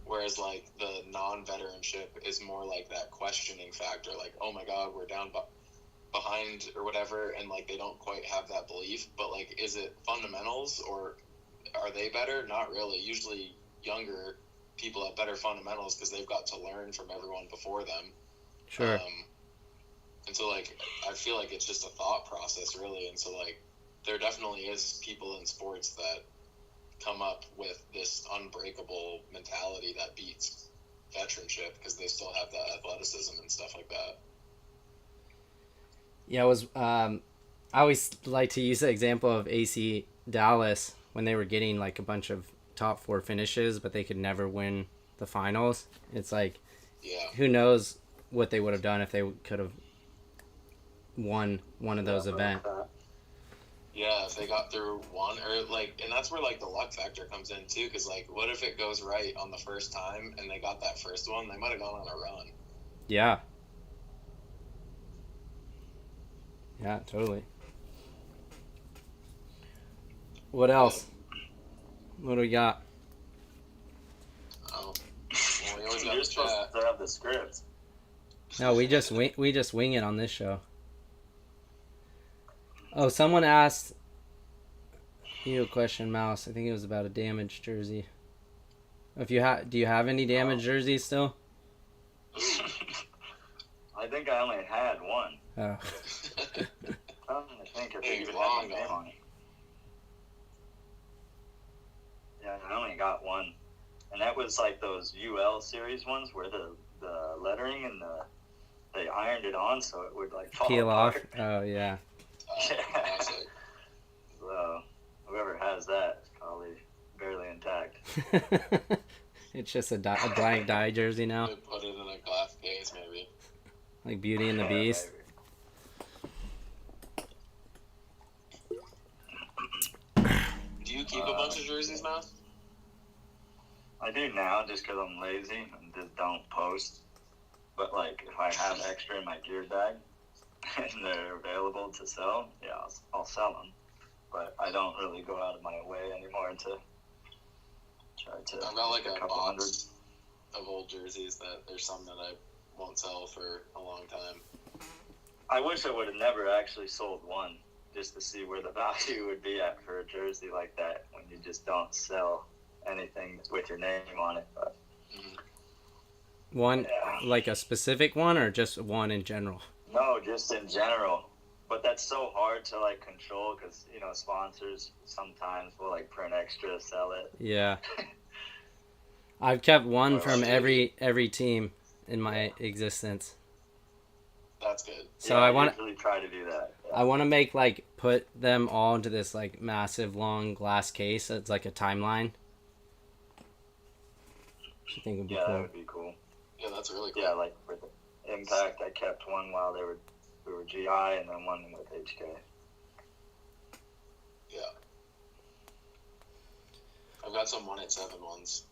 Whereas like the non-veteranship is more like that questioning factor, like, oh my god, we're down behind or whatever, and like they don't quite have that belief. But like, is it fundamentals, or are they better? Not really. Usually younger people have better fundamentals because they've got to learn from everyone before them. Sure. And so, like, I feel like it's just a thought process, really. And so, like, there definitely is people in sports that come up with this unbreakable mentality that beats veteranship because they still have that athleticism and stuff like that. Yeah, I always like to use the example of AC Dallas when they were getting like a bunch of top 4 finishes, but they could never win the finals. It's like, yeah, who knows what they would have done if they could have won one of those events. Yeah, if they got through one, or like, and that's where like the luck factor comes in too, because like, what if it goes right on the first time and they got that first one? They might have gone on a run. Yeah. Yeah, totally. What else? What do we got? Oh, well, we always got You're the supposed chat. to have the script. No, we just wing it on this show. Oh, someone asked you a question, Mouse. I think it was about a damaged jersey. If you do you have any damaged jerseys still? I think I only had one. Oh. I think if Hey, it even long had my name gone. on it. Yeah, I only got one. And that was like those UL series ones where the lettering and they ironed it on so it would like fall Peel off. apart. Oh yeah. Classic. So whoever has that is probably barely intact. It's just a blank dye jersey now, They put it in a glass case, maybe. like Beauty and the Beast. Do you keep a bunch of jerseys, Mouse? I do now just because I'm lazy and just don't post. But like if I have extra in my gear bag and they're available to sell, yeah, I'll sell them. But I don't really go out of my way anymore to try to. I've got like a couple hundred. box of old jerseys that there's some that I won't sell for a long time. I wish I would have never actually sold one just to see where the value would be at for a jersey like that when you just don't sell anything with your name on it. But One, yeah. like a specific one, or just one in general? No, just in general. But that's so hard to like control because you know sponsors sometimes will like print extra, sell it. Yeah. I've kept one Well, from shitty. every team in my existence. That's good. So yeah, I want usually try to do that. Yeah. I want to make like put them all into this like massive long glass case. It's like a timeline. Which I think would be Yeah, that cool. would be cool. Yeah, that's really cool. Yeah, like for the Impact, I kept one while we were GI, and then one with HK. Yeah. I've got some 187 ones.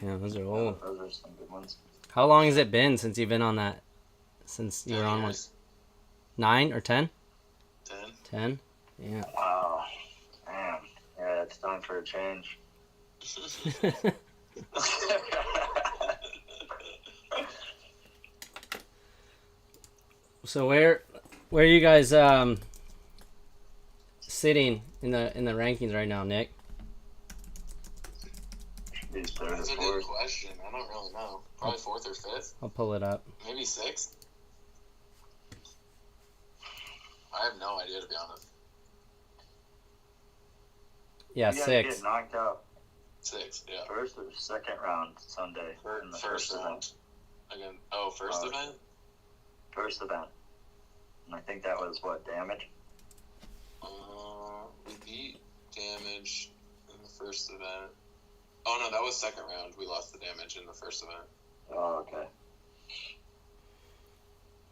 Yeah, those are old. Those are some good ones. How long has it been since you've been on that? Since you 10 were on one? years. 9 or 10? 10. 10? Yeah. Wow. Damn. Yeah, it's time for a change. So where are you guys sitting in the rankings right now, Nick? These third or That's a good fourth. question. I don't really know. Probably 4th or 5th. I'll pull it up. Maybe 6th. I have no idea, to be honest. Yeah, You guys 6. get knocked out 6th, yeah. first or second round Sunday in the First event. round. Again, first Oh, event? First event. And I think that was what, damage? We beat damage in the first event. Oh no, that was second round. We lost the damage in the first event. Oh, okay.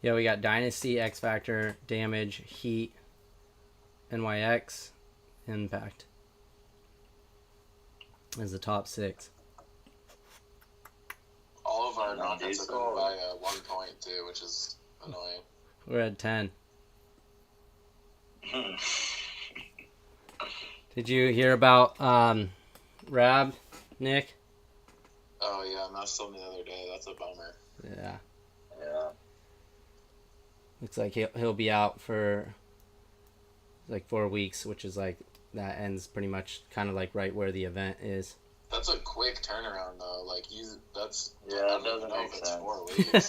Yeah, we got Dynasty, X Factor, Damage, Heat, NYX, Impact as the top 6. All of our No, knockouts these have been are- by 1 point too, which is annoying. We're at 10. Did you hear about Rab, Nick? Oh yeah, Mouse told me the other day. That's a bummer. Yeah. Yeah. Looks like he'll be out for like 4 weeks, which is like that ends pretty much kind of like right where the event is. That's a quick turnaround though. Like that's Yeah, I it don't even doesn't know make if it's sense. 4 weeks.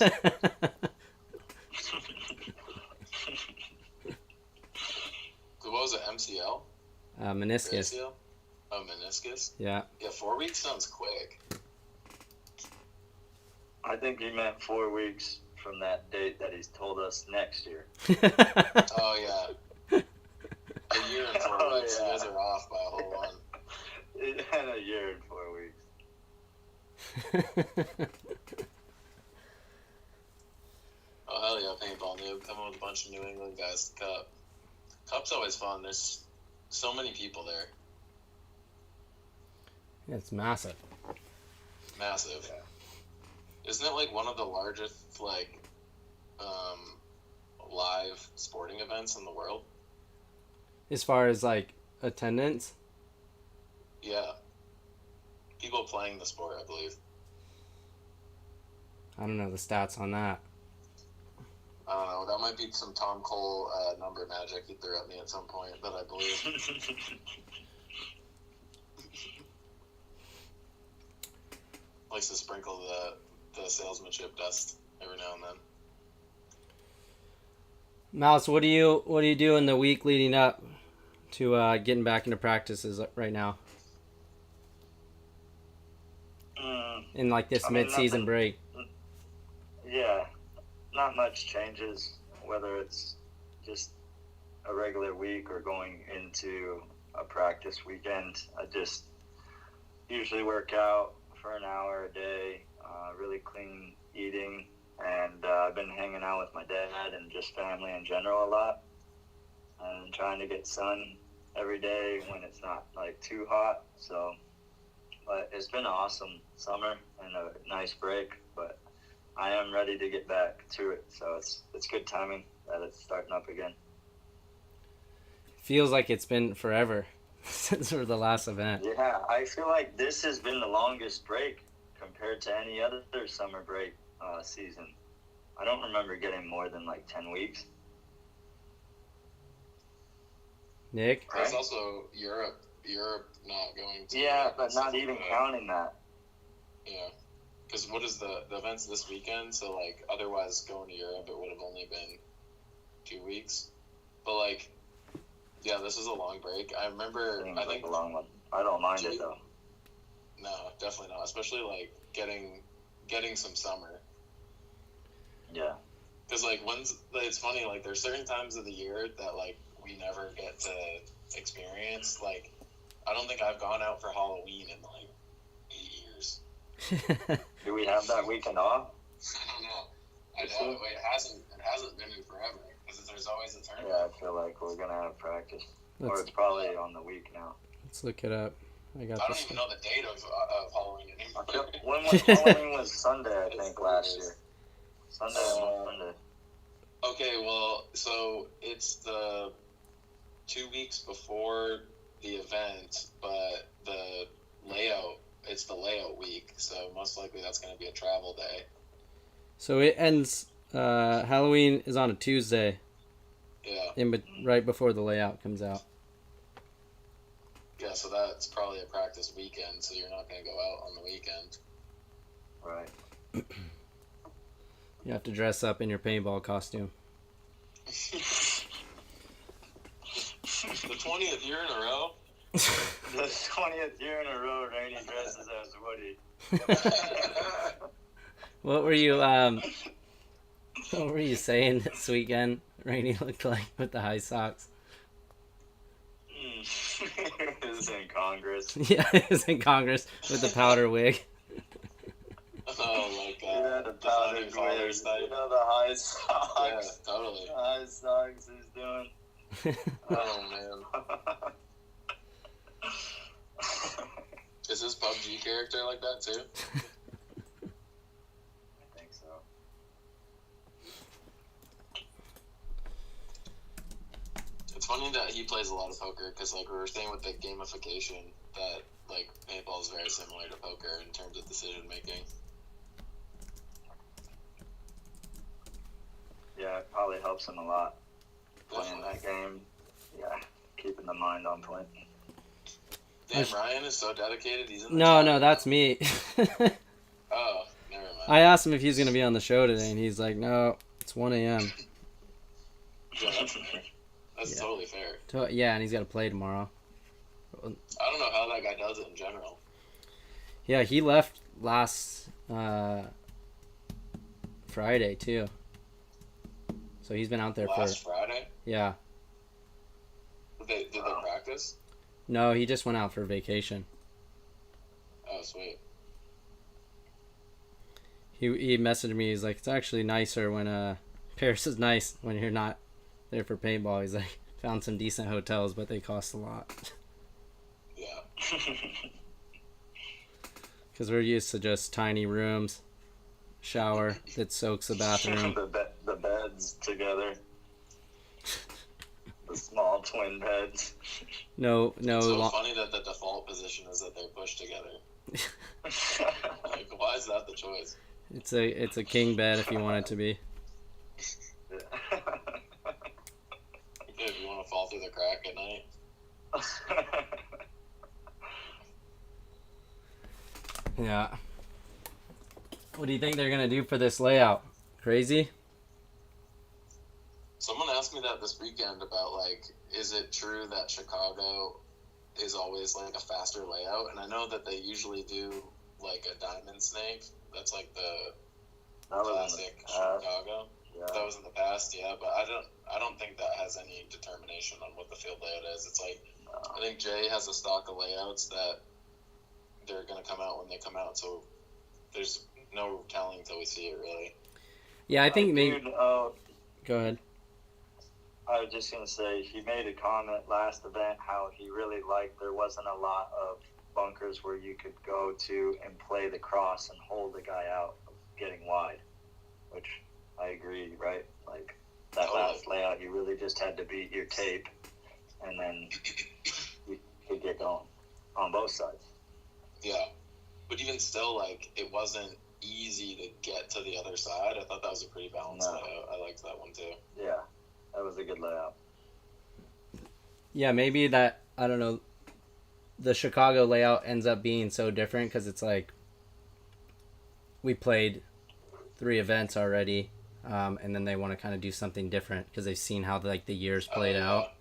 So what was it? MCL? Meniscus. ACL? Oh, meniscus. Yeah. Yeah, 4 weeks sounds quick. I think he meant 4 weeks from that date that he's told us next year. Oh yeah. A year and 4 Oh, weeks. yeah. You guys are off by a whole one. In a year and 4 weeks. Oh hell yeah, paintball noob. Coming with a bunch of New England guys to Cup. Cup's always fun. There's so many people there. It's massive. Massive. Yeah. Isn't it like one of the largest like live sporting events in the world. As far as like attendance? Yeah. People playing the sport, I believe. I don't know the stats on that. I don't know. That might be some Tom Cole number magic he threw at me at some point, but I believe. Likes to sprinkle the salesmanship dust every now and then. Mouse, what do you do in the week leading up to getting back into practices right now? In like this mid-season break. Yeah, not much changes, whether it's just a regular week or going into a practice weekend. I just usually work out for an hour a day, really clean eating, and I've been hanging out with my dad and just family in general a lot, and trying to get sun every day when it's not like too hot. So, but it's been an awesome summer and a nice break, but I am ready to get back to it, so it's good timing that it's starting up again. Feels like it's been forever since the last event. Yeah, I feel like this has been the longest break compared to any other summer break season. I don't remember getting more than like 10 weeks. Nick? There's also Europe not going to. Yeah, but not even counting that. Yeah. Because what is the event's this weekend? So, like, otherwise going to Europe, it would have only been 2 weeks. But, like, yeah, this is a long break. I remember, I think a long one. I don't mind it, though. No, definitely not. Especially, like, getting some summer. Yeah. Because, like, it's funny, like, there's certain times of the year that, like, we never get to experience. Like, I don't think I've gone out for Halloween in, like, 8 years. Do we have that weekend off? I don't know. I doubt it. It hasn't been in forever because there's always a tournament. Yeah, I feel like we're gonna have practice, or it's probably on the week now. Let's look it up. I don't even know the date of Halloween anymore. When was Halloween? Was Sunday, I think, last year. Sunday or Monday. Okay, well, so it's the 2 weeks before the event, but it's the layout week, so most likely that's going to be a travel day. So it ends, Halloween is on a Tuesday. Yeah. Right before the layout comes out. Yeah, so that's probably a practice weekend, so you're not going to go out on the weekend. Right. You have to dress up in your paintball costume. The 20th year in a row? The 20th year in a row, Rainey dresses as Woody. What were you saying this weekend? Rainey looked like with the high socks. This is in Congress. Yeah, it was in Congress with the powder wig. Oh my god. Yeah, the powder wig. You know, the high socks. Yeah, totally. The high socks he's doing. Oh man. Is his PUBG character like that too? I think so. It's funny that he plays a lot of poker because, like, we were saying with the gamification that, like, paintball is very similar to poker in terms of decision making. Yeah, it probably helps him a lot playing that game. Yeah, keeping the mind on point. Damn, Ryan is so dedicated. He's in the No, that's me. Oh, never mind. I asked him if he's going to be on the show today, and he's like, no, it's 1 a.m. Yeah, that's totally fair. Yeah, and he's got to play tomorrow. I don't know how that guy does it in general. Yeah, he left last Friday, too. So he's been out there Last Friday? Yeah. Did they practice? No, he just went out for vacation. Oh, sweet. He messaged me. He's like, it's actually nicer when Paris is nice when you're not there for paintball. He's like, found some decent hotels, but they cost a lot. Yeah. Because we're used to just tiny rooms, shower that soaks the bathroom. The beds together. small twin beds. No. It's so funny that the default position is that they're pushed together. Like, why is that the choice? It's a king bed if you want it to be. If you want to fall through the crack at night. Yeah. What do you think they're gonna do for this layout? Crazy? Someone asked me that this weekend about, like, is it true that Chicago is always, like, a faster layout? And I know that they usually do, like, a diamond snake. That's, like, the classic Chicago. Yeah. That was in the past, yeah. But I don't think that has any determination on what the field layout is. It's like, I think Jay has a stock of layouts that they're going to come out when they come out. So there's no telling until we see it, really. Yeah, I think maybe... Go ahead. I was just going to say, he made a comment last event how he really liked there wasn't a lot of bunkers where you could go to and play the cross and hold the guy out of getting wide, which I agree, right? Like, that last layout, you really just had to beat your tape, and then you could get going on both sides. Yeah. But even still, like, it wasn't easy to get to the other side. I thought that was a pretty balanced layout. I liked that one, too. Yeah. That was a good layout. Yeah, maybe that, I don't know, the Chicago layout ends up being so different because it's like we played 3 events already, and then they want to kind of do something different because they've seen how like the years played out.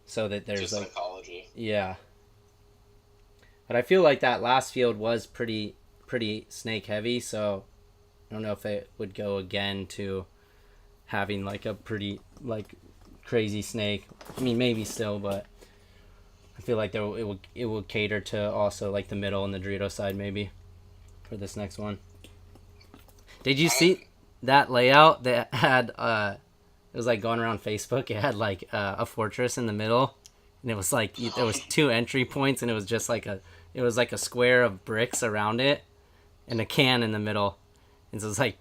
So that there's just like psychology. Yeah. But I feel like that last field was pretty snake heavy, so I don't know if it would go again to having like a pretty like crazy snake. I mean, maybe still, but I feel like it will cater to also like the middle and the Dorito side maybe for this next one. Did you see that layout that had it was like going around Facebook? It had like a fortress in the middle, and it was like there was 2 entry points, and it was just like a square of bricks around it, and a can in the middle, and so it's like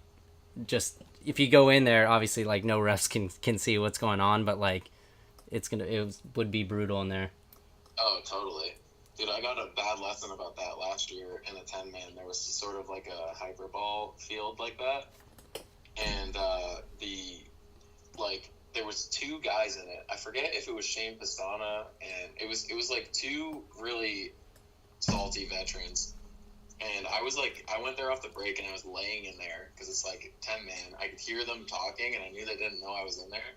just. If you go in there, obviously, like, no refs can see what's going on, but, like, it would be brutal in there. Oh, totally. Dude, I got a bad lesson about that last year in a 10-man. There was sort of like a hyperball field like that, and there was 2 guys in it. I forget if it was Shane Pistana, and it was like 2 really salty veterans. And I went there off the break, and I was laying in there, because it's like 10-man. I could hear them talking, and I knew they didn't know I was in there.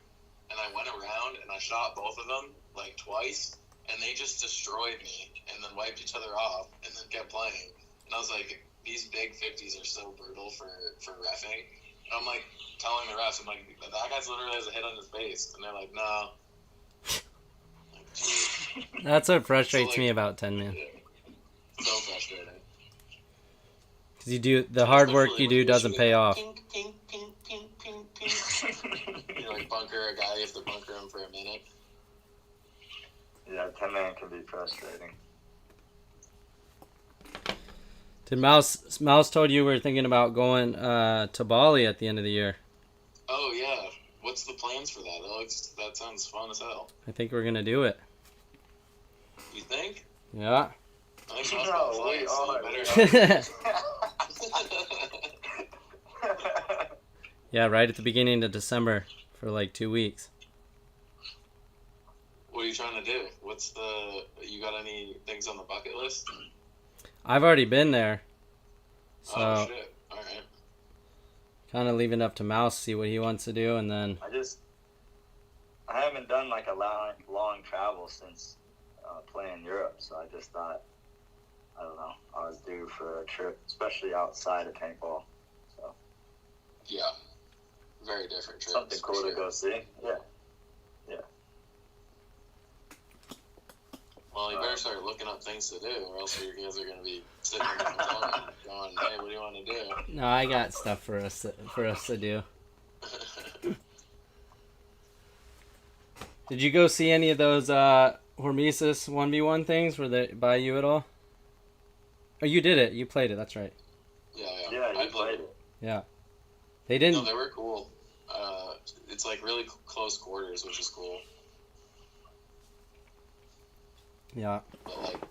And I went around, and I shot both of them, like, twice, and they just destroyed me, and then wiped each other off, and then kept playing. And I was like, these big 50s are so brutal for reffing. And I'm, like, telling the refs, I'm like, that guy's literally has a hit on his face. And they're like, no. Like, that's what frustrates me about 10-man. Yeah. So frustrating. Because you do the hard work you do doesn't pay off. Ping, ping, ping, ping, ping, ping. You like bunker a guy, you have to bunker him for a minute. Yeah, 10-man can be frustrating. Did Mouse told you we were thinking about going to Bali at the end of the year? Oh yeah, what's the plans for that? That sounds fun as hell. I think we're gonna do it. You think? Yeah. Yeah, right at the beginning of December for like 2 weeks. What are you trying to do? You got any things on the bucket list? I've already been there. So oh shit, alright. Kind of leaving it up to Mouse, see what he wants to do, and then... I haven't done like a long travel since playing Europe, so I just thought, I don't know, I was due for a trip, especially outside of paintball. So yeah, very different trips. Something cool to go see. Yeah. Well, you better start looking up things to do, or else you guys are going to be sitting in the hotel going, hey, what do you want to do? No, I got stuff for us to do. Did you go see any of those HORMESIS 1v1 things? Were they by you at all? Oh, you did it. You played it. That's right. Yeah, I played it. Yeah. They didn't... No, they were cool. it's like really close quarters, which is cool. Yeah. But like,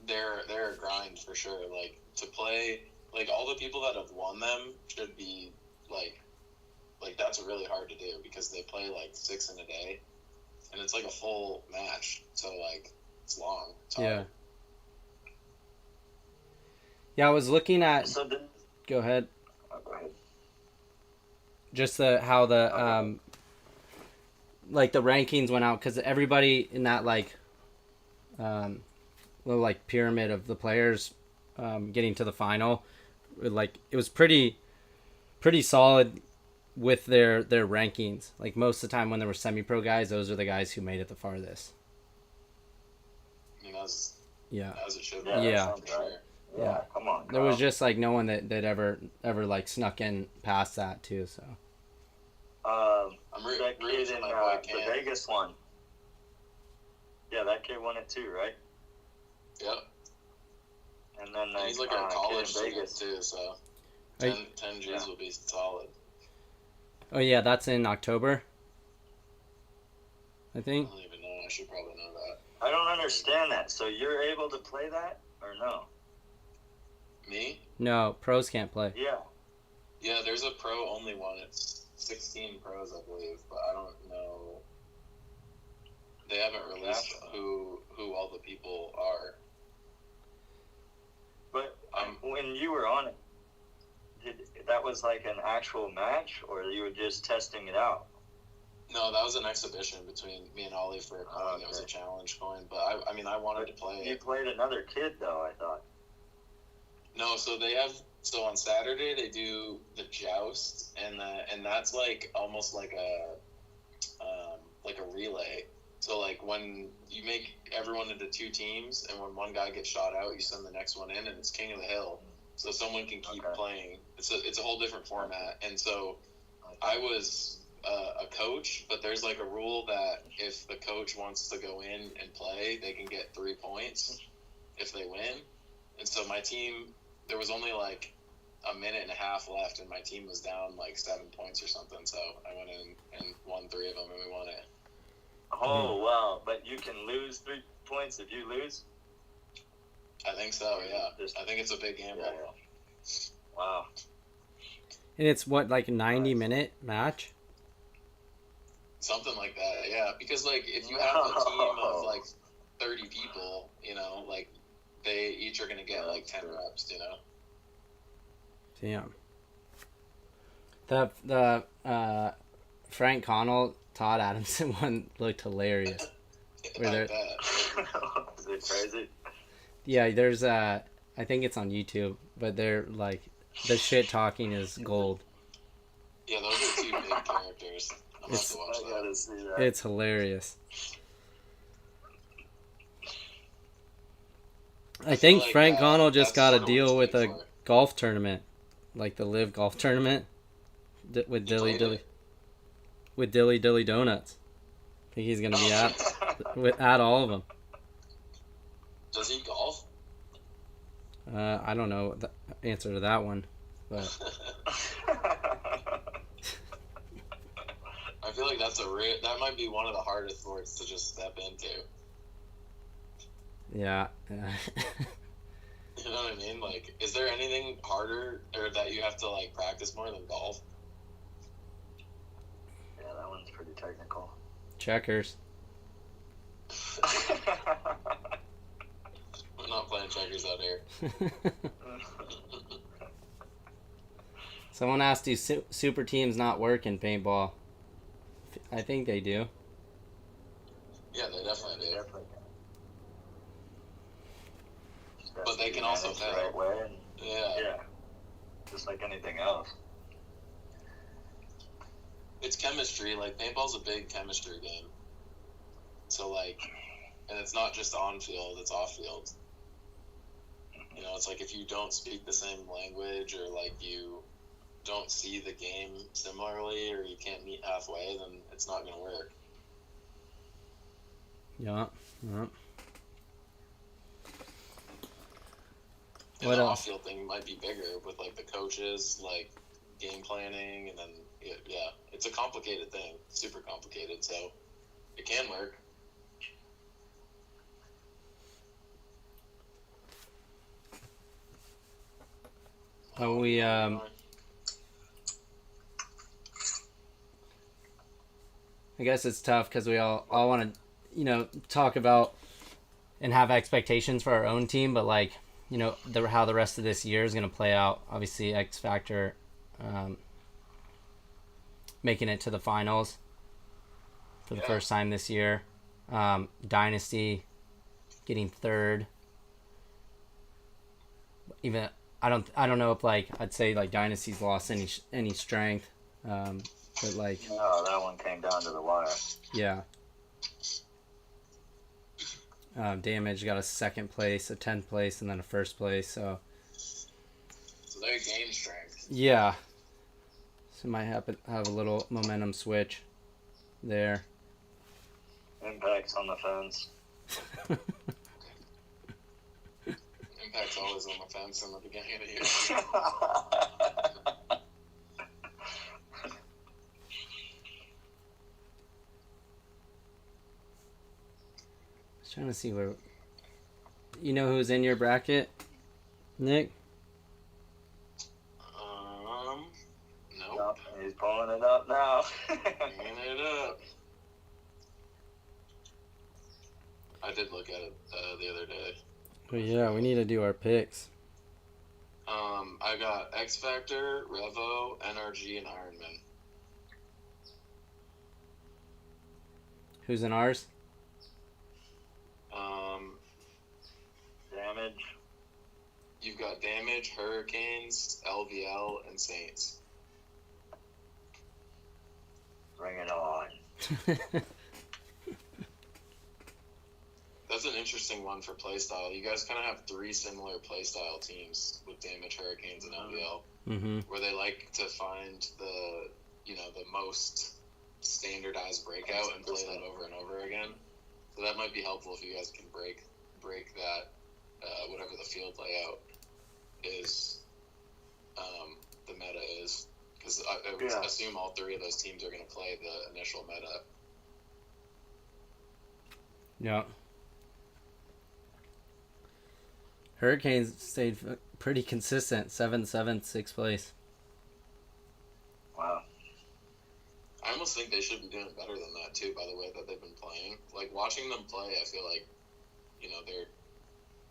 they're a grind for sure. Like to play, like all the people that have won them should be like that's really hard to do because they play like 6 in a day, and it's like a full match. So like it's long. It's hard. Yeah. Yeah, I was looking at. So Go ahead. go ahead. Just how the like the rankings went out because everybody in that like little like pyramid of the players getting to the final, like it was pretty solid with their rankings. Like most of the time when there were semi-pro guys, those are the guys who made it the farthest. I mean, as it should be. Yeah. For sure. Yeah, come on. There was just like no one that ever like snuck in past that too. So I'm that rooting kid for in my boy the Cam. Vegas one. Yeah, that kid won it too, right? Yep. And then And he's like a college kid in student Vegas too, so Are 10 G's will be solid. oh yeah, that's in October, I I think. don't even know. I should probably know that. I don't understand that. So you're able to play that or no? Me? No, pros can't play. Yeah. Yeah, there's a pro only one. It's 16 pros, I believe, but I don't know. They haven't released who all the people are. But when you were on it, that was like an actual match, or you were just testing it out? No, that was an exhibition between me and Ollie for a coin. Okay. It was a challenge coin, but I mean, I wanted to play You it. played another kid, though, I thought. No, so on Saturday they do the joust, and that's like almost like a relay. So like when you make everyone into 2 teams, and when one guy gets shot out, you send the next one in, and it's King of the Hill, so someone can keep playing. It's a whole different format, and so I was a coach, but there's like a rule that if the coach wants to go in and play, they can get 3 points if they win. And so my team, there was only like a minute and a half left, and my team was down like 7 points or something. So I went in and won 3 of them, and we won it. Oh, wow. But you can lose 3 points if you lose? I think so, yeah. I think it's a big gamble. Yeah. Wow. And it's what, like a 90-minute match? Something like that, yeah. Because like if you have a team of like 30 people, you know, like they each are gonna get like 10 reps, you know. Damn. The Frank Connell, Todd Adamson one looked hilarious. I bet. Is it crazy? Yeah, there's I think it's on YouTube, but they're like the shit talking is gold. Yeah, those are 2 big characters. I'm about to watch I that. gotta see that. It's hilarious. I think like Frank Connell just got a that's deal with a for it. golf tournament, like the Live Golf Tournament, with Dilly played Dilly, it? with Dilly Dilly Donuts. I think he's gonna be at all of them. Does he golf? I don't know the answer to that one, but I feel like that might be one of the hardest sports to just step into. yeah. You know what I mean? Like, is there anything harder or that you have to like practice more than golf? Yeah, that one's pretty technical. Checkers. We're not playing checkers out here. Someone asked, do super teams not work in paintball? I think they do. Yeah, they definitely do. Definitely. Just has But to they be can also managed fail. the right way and, Yeah. just like anything else. It's chemistry. Like, paintball's a big chemistry game. So, like, and it's not just on field, it's off field. You know, it's like if you don't speak the same language or, like, you don't see the game similarly or you can't meet halfway, then it's not going to work. Yeah. And What the else? off-field thing might be bigger with, like, the coaches, like, game planning, and then yeah, it's a complicated thing, super complicated. So it can work. We I guess it's tough because we all want to, talk about and have expectations for our own team, but like, how the rest of this year is going to play out. Obviously, X Factor making it to the finals for the first time this year. Dynasty getting third. Even I don't know if like I'd say like Dynasty's lost any strength, but like no, that one came down to the wire. Yeah. Damage got a second place, a 10th place, and then a first place. So they're game strength. Yeah. So might have a little momentum switch there. Impact's on the fence. Impact's always on the fence in the beginning of the year. Trying to see where, who's in your bracket, Nick? Nope. He's pulling it up now. Pulling it up. I did look at it the other day. Well, yeah, we need to do our picks. I got X Factor, Revo, NRG, and Ironman. Who's in ours? Damage. You've got Damage, Hurricanes, LVL, and Saints. Bring it on. That's an interesting one for playstyle. You guys kind of have three similar playstyle teams with Damage, Hurricanes, and LVL, where they like to find the most standardized breakout and play that over and over again. So that might be helpful if you guys can break that, whatever the field layout is, the meta is. Because I would assume all three of those teams are going to play the initial meta. Yeah. Hurricanes stayed pretty consistent. 7th, 6th place. Wow. I almost think they should be doing better than that, too, by the way that they've been playing. Like, watching them play, I feel like, they're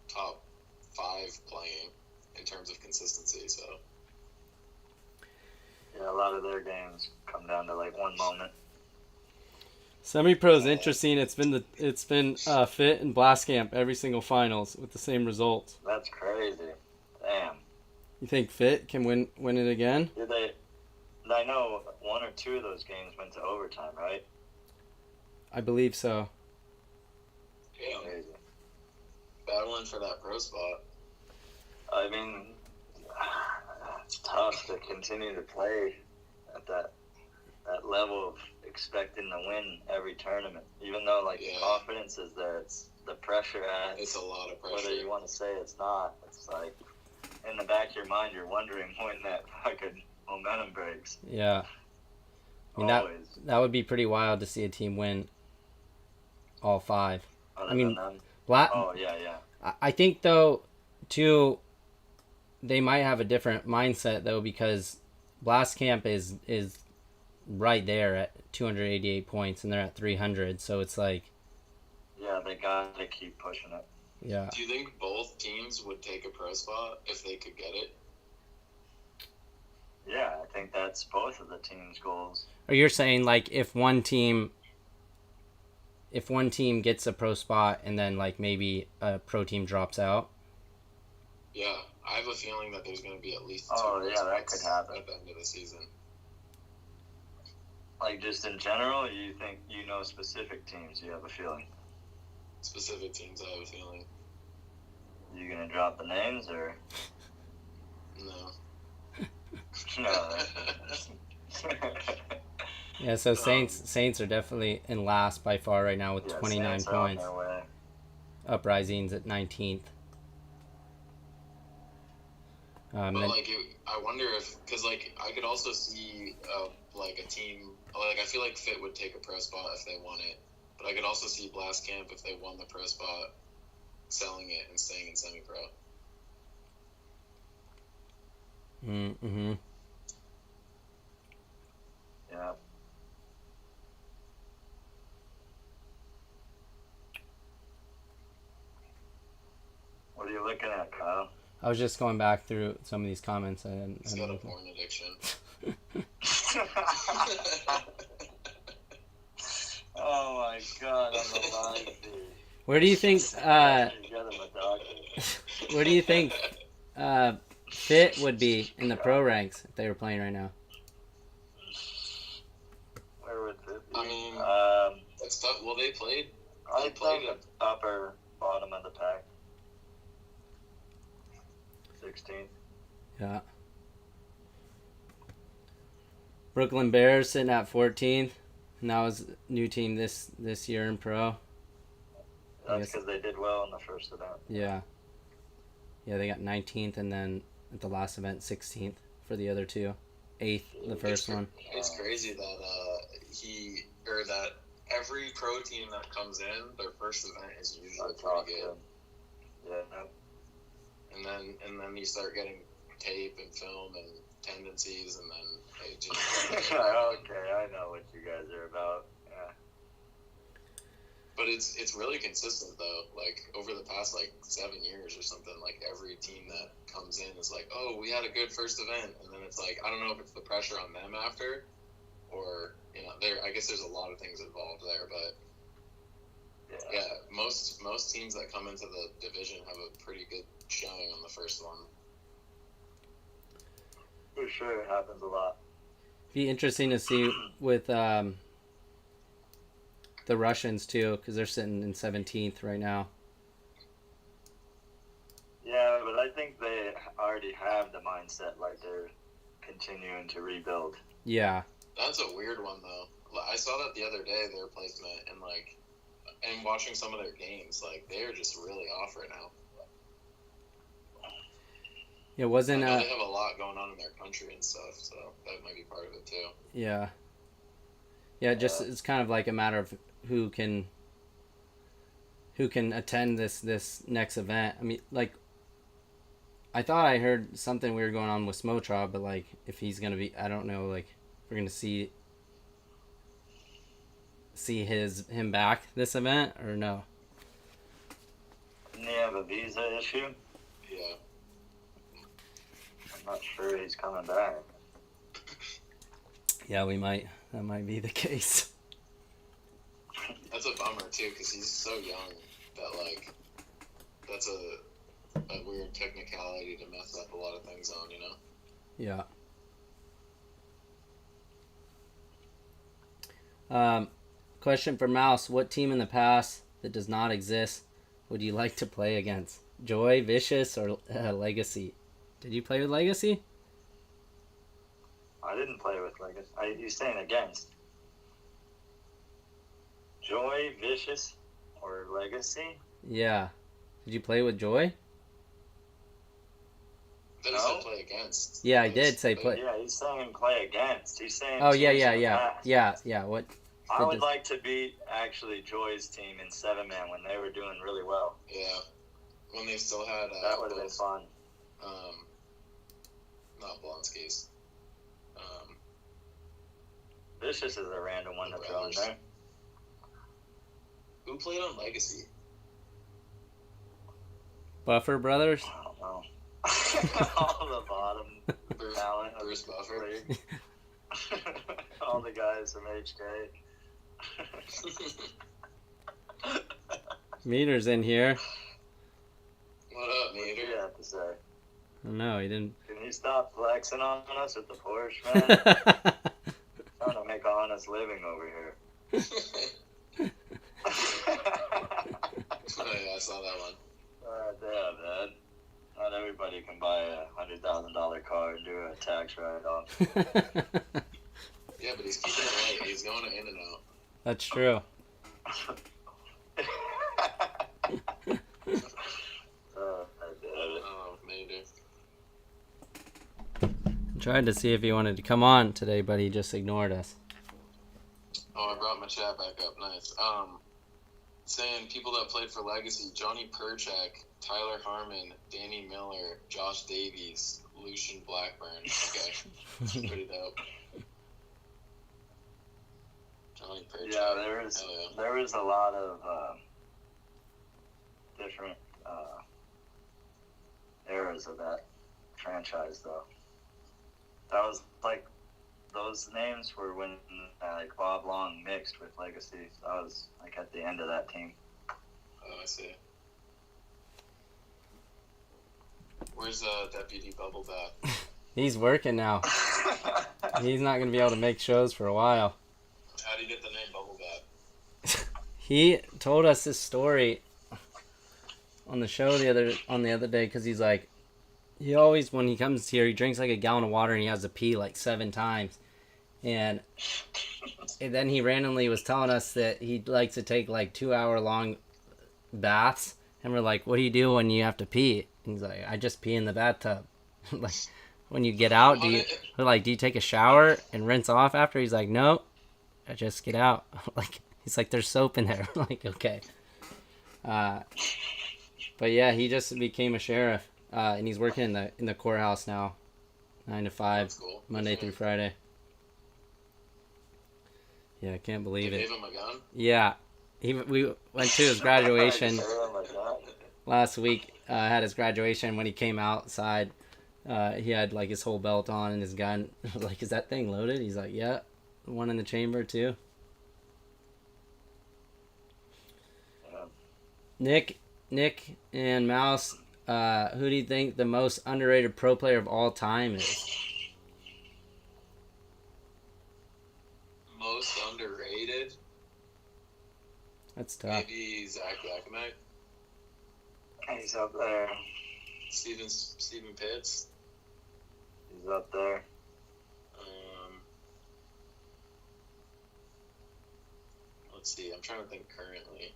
top 5 playing in terms of consistency, so. Yeah, a lot of their games come down to, like, one moment. Semi-Pro is interesting. It's been Fit and Blast Camp every single finals with the same results. That's crazy. Damn. You think Fit can win it again? Did they? I know one or two of those games went to overtime, right? I believe so. Yeah. Crazy. Battling for that pro spot. I mean, it's tough to continue to play at that level of expecting to win every tournament, even though the confidence is there. It's the pressure adds. It's a lot of pressure. Whether you want to say it's not, it's like in the back of your mind, you're wondering when that fucking momentum breaks. Yeah, I mean that would be pretty wild to see a team win all 5. Other I mean, oh yeah. I think though, too, they might have a different mindset though, because Blast Camp is right there at 288 points and they're at 300, so it's like, yeah, they gotta keep pushing it. Yeah. Do you think both teams would take a pro spot if they could get it? Yeah, I think that's both of the teams' goals. Or you're saying like if one team gets a pro spot and then like maybe a pro team drops out? Yeah, I have a feeling that there's going to be at least 2 that could happen at the end of the season. Like just in general, you think specific teams? You have a feeling? Specific teams, I have a feeling. You gonna drop the names or? No. No. Yeah, so Saints are definitely in last by far right now with 29 points. Uprising's at 19th. But I wonder if, because like I could also see like a team, like I feel like Fit would take a pro spot if they won it, but I could also see Blast Camp if they won the pro spot, selling it and staying in semi-pro. Mm-hmm. Yeah. What are you looking at, Kyle? I was just going back through some of these comments. He's got a porn addiction. Oh my god, I'm a live feed. Where do you think? Get him a doctor. Where do you think Fit would be in the pro ranks if they were playing right now? Where would it be? I mean, that's tough. Well, they played. I played at the upper bottom of the pack. 16th. Yeah. Brooklyn Bears sitting at 14th, and that was new team this year in pro. That's because they did well in the first event. Yeah. Yeah, they got 19th, and then at the last event 16th for the other two. 8th the first one. It's crazy that that every pro team that comes in, their first event is usually pretty good. Yeah. And then you start getting tape and film and tendencies, and then they just Okay, I know what you guys are about. Yeah. But it's really consistent though. Like over the past like 7 years or something, like every team that comes in is like, oh, we had a good first event, and then it's like, I don't know if it's the pressure on them after, or I guess there's a lot of things involved there, but yeah, most teams that come into the division have a pretty good showing on the first one. For sure, it happens a lot. Be interesting to see with the Russians too, because they're sitting in 17th right now. Yeah, but I think they already have the mindset like they're continuing to rebuild. Yeah. That's a weird one though. I saw that the other day, their placement, and watching some of their games, like they're just really off right now. It wasn't. I know they have a lot going on in their country and stuff, so that might be part of it too. Yeah. Yeah, just it's kind of like a matter of who can attend this next event. I mean, like, I thought I heard something weird going on with Smotra, but like, if he's gonna be, I don't know, like, if we're gonna see him back this event or no. Didn't he have a visa issue? Yeah. I'm not sure he's coming back. Yeah, that might be the case. That's a bummer too, because he's so young that like that's a weird technicality to mess up a lot of things on, Yeah. Question for Mouse: what team in the past that does not exist would you like to play against? Joy, Vicious, or Legacy? Did you play with Legacy? I didn't play with Legacy. You're saying against? Joy, Vicious, or Legacy? Yeah. Did you play with Joy? Then he said play against. Yeah, I did say play. Yeah, he's saying play against. He's saying. Oh yeah. What? I would like to beat actually Joy's team in 7-man when they were doing really well. Yeah, when they still had that would have been fun. Not Blonsky's. Vicious is a random one to throw in there. Who played on Legacy? Buffer Brothers? I don't know. All the bottom talent of Bruce Buffer. League. All the guys from HK. Meter's in here. What up, Meter? What do you have to say? No, he didn't. Can you stop flexing on us with the Porsche, man? Trying to make an honest living over here. Oh yeah, I saw that one. Yeah, man. Not everybody can buy a $100,000 car and do a tax write-off. Yeah, but he's keeping it light. He's going to In-N-Out. That's true. I did it. Oh, Meter. Tried to see if he wanted to come on today, but he just ignored us. Oh, I brought my chat back up. Nice. Saying people that played for Legacy: Johnny Perchak, Tyler Harmon, Danny Miller, Josh Davies, Lucian Blackburn. Okay, pretty dope. Johnny Perchak. Yeah, there was a lot of different eras of that franchise, though. That was like, those names were when like Bob Long mixed with Legacy. So I was like at the end of that team. Oh, I see. Where's Deputy Bubble Bath? He's working now. He's not gonna be able to make shows for a while. How do you get the name Bubble Bath? He told us this story on the show the other day, because he's like, he always, when he comes here, he drinks like a gallon of water and he has to pee like 7 times. And then he randomly was telling us that he likes to take like 2-hour-long baths. And we're like, what do you do when you have to pee? And he's like, I just pee in the bathtub. Like, when you get out, do you take a shower and rinse off after? He's like, no, I just get out. Like, he's like, there's soap in there. I'm like, okay. But yeah, he just became a sheriff. And he's working in the courthouse now, 9 to 5, Cool. Monday through Friday. Yeah, I can't believe They it. gave him a gun? Yeah, we went to his graduation last week. Had his graduation. When he came outside, he had like his whole belt on and his gun. I was like, is that thing loaded? He's like, yeah, one in the chamber too. Nick and Mouse. Who do you think the most underrated pro player of all time is? Most underrated? That's tough. Maybe Zach Blackman. He's up there. Steven Pitts. He's up there. Let's see. I'm trying to think currently.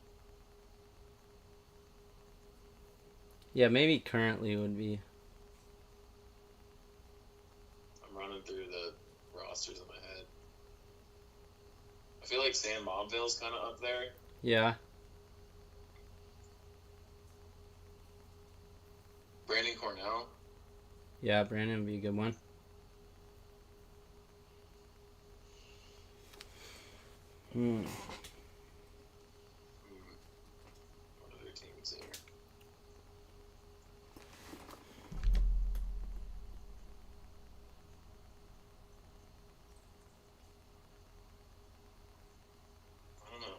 Yeah, maybe currently would be. I'm running through the rosters in my head. I feel like Sam Monville's kind of up there. Yeah. Brandon Cornell. Yeah, Brandon would be a good one. What other teams there? I don't know.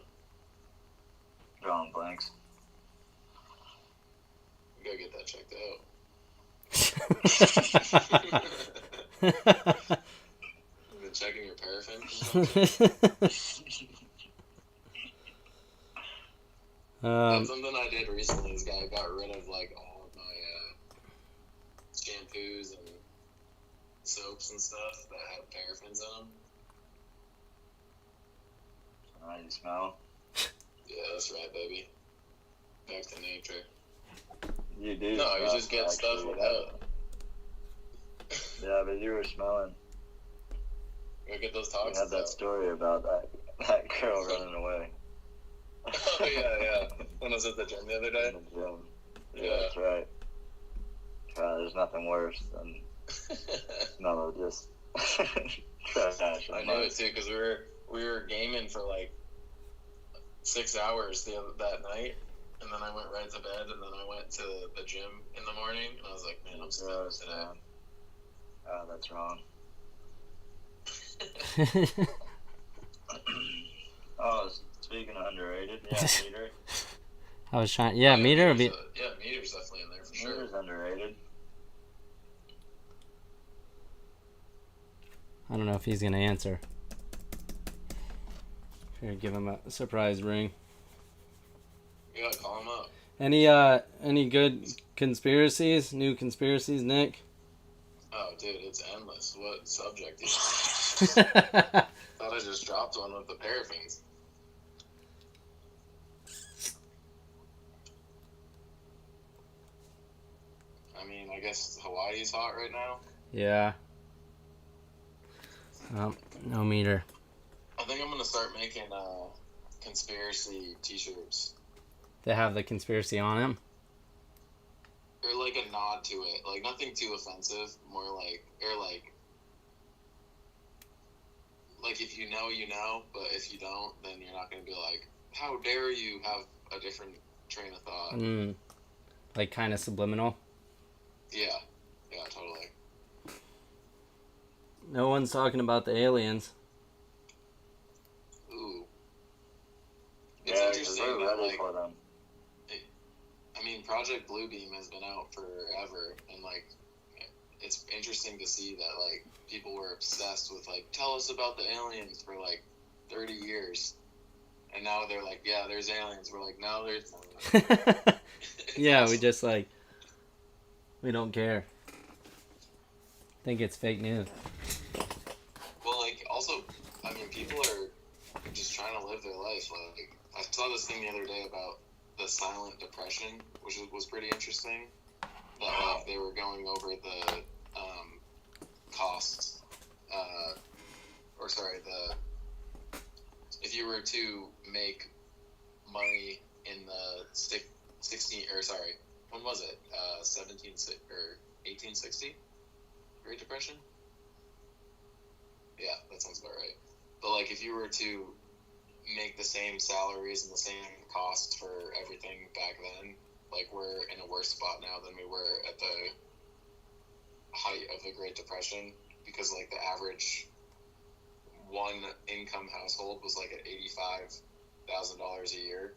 Drawing blanks. We gotta get that checked out. You've been checking your paraffin? That's something I did recently. This guy got rid of like all of my shampoos and soaps and stuff that had paraffins in them. How you smell? Yeah, that's right, baby. Back to nature. You do. No, you just get stuff actually. without. Yeah, but you were smelling. Go get those You toxins had that out. story about that girl running away. Oh, yeah. When I was at the gym the other day. In the gym. Yeah. That's right. There's nothing worse than smell of just trash. I knew it too, because we were gaming for like 6 hours that night, and then I went right to bed, and then I went to the gym in the morning, and I was like, man, I'm smelling today. Oh, that's wrong. Oh, speaking of underrated, yeah, Meter. I was trying. Yeah, Meter would be. Yeah, Meter's definitely in there for sure. Meter's underrated. I don't know if he's gonna answer. Here, give him a surprise ring. You gotta call him up. Any good conspiracies? New conspiracies, Nick? Oh, dude, it's endless. What subject is it? Thought I just dropped one with the paraffins. I mean, I guess Hawaii's hot right now. Yeah. No meter. I think I'm gonna start making conspiracy T-shirts. They have the conspiracy on them. Or like a nod to it, like nothing too offensive. More like, or like if you know, you know, but if you don't, then you're not gonna be like, how dare you have a different train of thought. Like kind of subliminal. Yeah, totally. No one's talking about the aliens. Ooh. Yeah, It's because interesting they're that, ready like, for them. I mean, Project Bluebeam has been out forever, and like, it's interesting to see that like people were obsessed with like, tell us about the aliens for like 30 years, and now they're like, yeah, there's aliens. We're like, no, there's not. Yeah, we just like, we don't care. Think it's fake news. Well, like, also, I mean, people are just trying to live their life. Like, I saw this thing the other day about the silent depression, which was pretty interesting. That like they were going over the costs, or sorry, if you were to make money in the 16, or sorry, when was it? 17 or 1860? Great Depression? Yeah, that sounds about right. But like, if you were to make the same salaries and the same costs for everything back then, like, we're in a worse spot now than we were at the height of the Great Depression, because like the average one income household was like at $85,000 a year,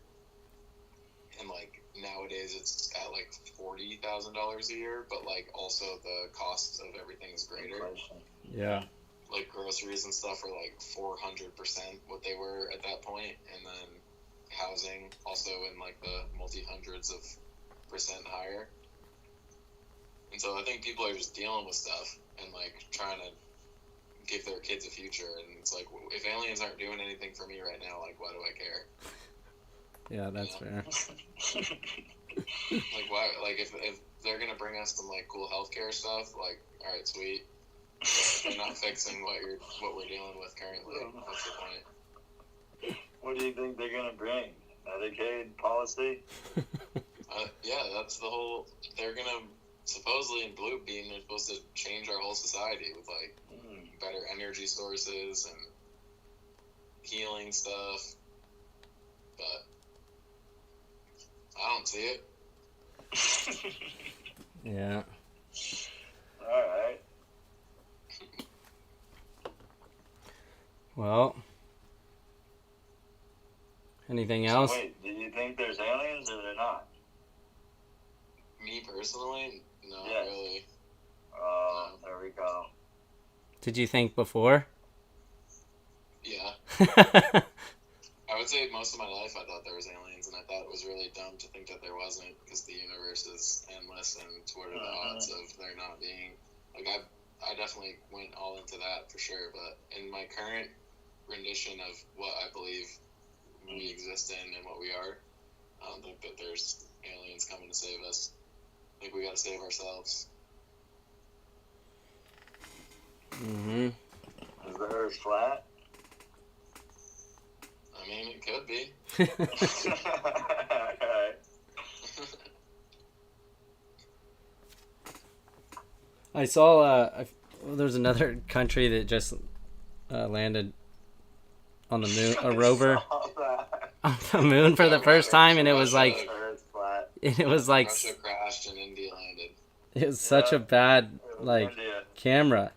and like nowadays it's at like $40,000 a year, but like also the cost of everything is greater. Yeah. Like groceries and stuff are like 400% what they were at that point, and then housing also in like the multi-hundreds of percent higher. And so I think people are just dealing with stuff and like trying to give their kids a future, and it's like, if aliens aren't doing anything for me right now, like, why do I care? Yeah, that's fair. Like, why? Like, if they're gonna bring us some like cool healthcare stuff, like, all right, sweet. But they're not fixing what we're dealing with currently. What's the point? What do you think they're gonna bring? Medicaid policy? Yeah, that's the whole. They're gonna supposedly in Bluebeam, they're supposed to change our whole society with like better energy sources and healing stuff, but I don't see it. Yeah. All right. Well, anything else? Wait, do you think there's aliens or they're not? Me personally, no, Yes. really. Oh, there we go. Did you think before? Yeah. I would say most of my life I thought there was aliens, and I thought it was really dumb to think that there wasn't, because the universe is endless, and what are the odds of there not being? Like, I definitely went all into that for sure, but in my current rendition of what I believe we exist in and what we are, I don't think that there's aliens coming to save us. I think we gotta save ourselves. Mm-hmm. Is the Earth flat? I mean, it could be. Alright. I saw there's another country that just landed on the moon, a rover on the moon for the first time, and it was like, Earth's flat. it was like, Russia crashed and India landed. it was such a bad like India. camera.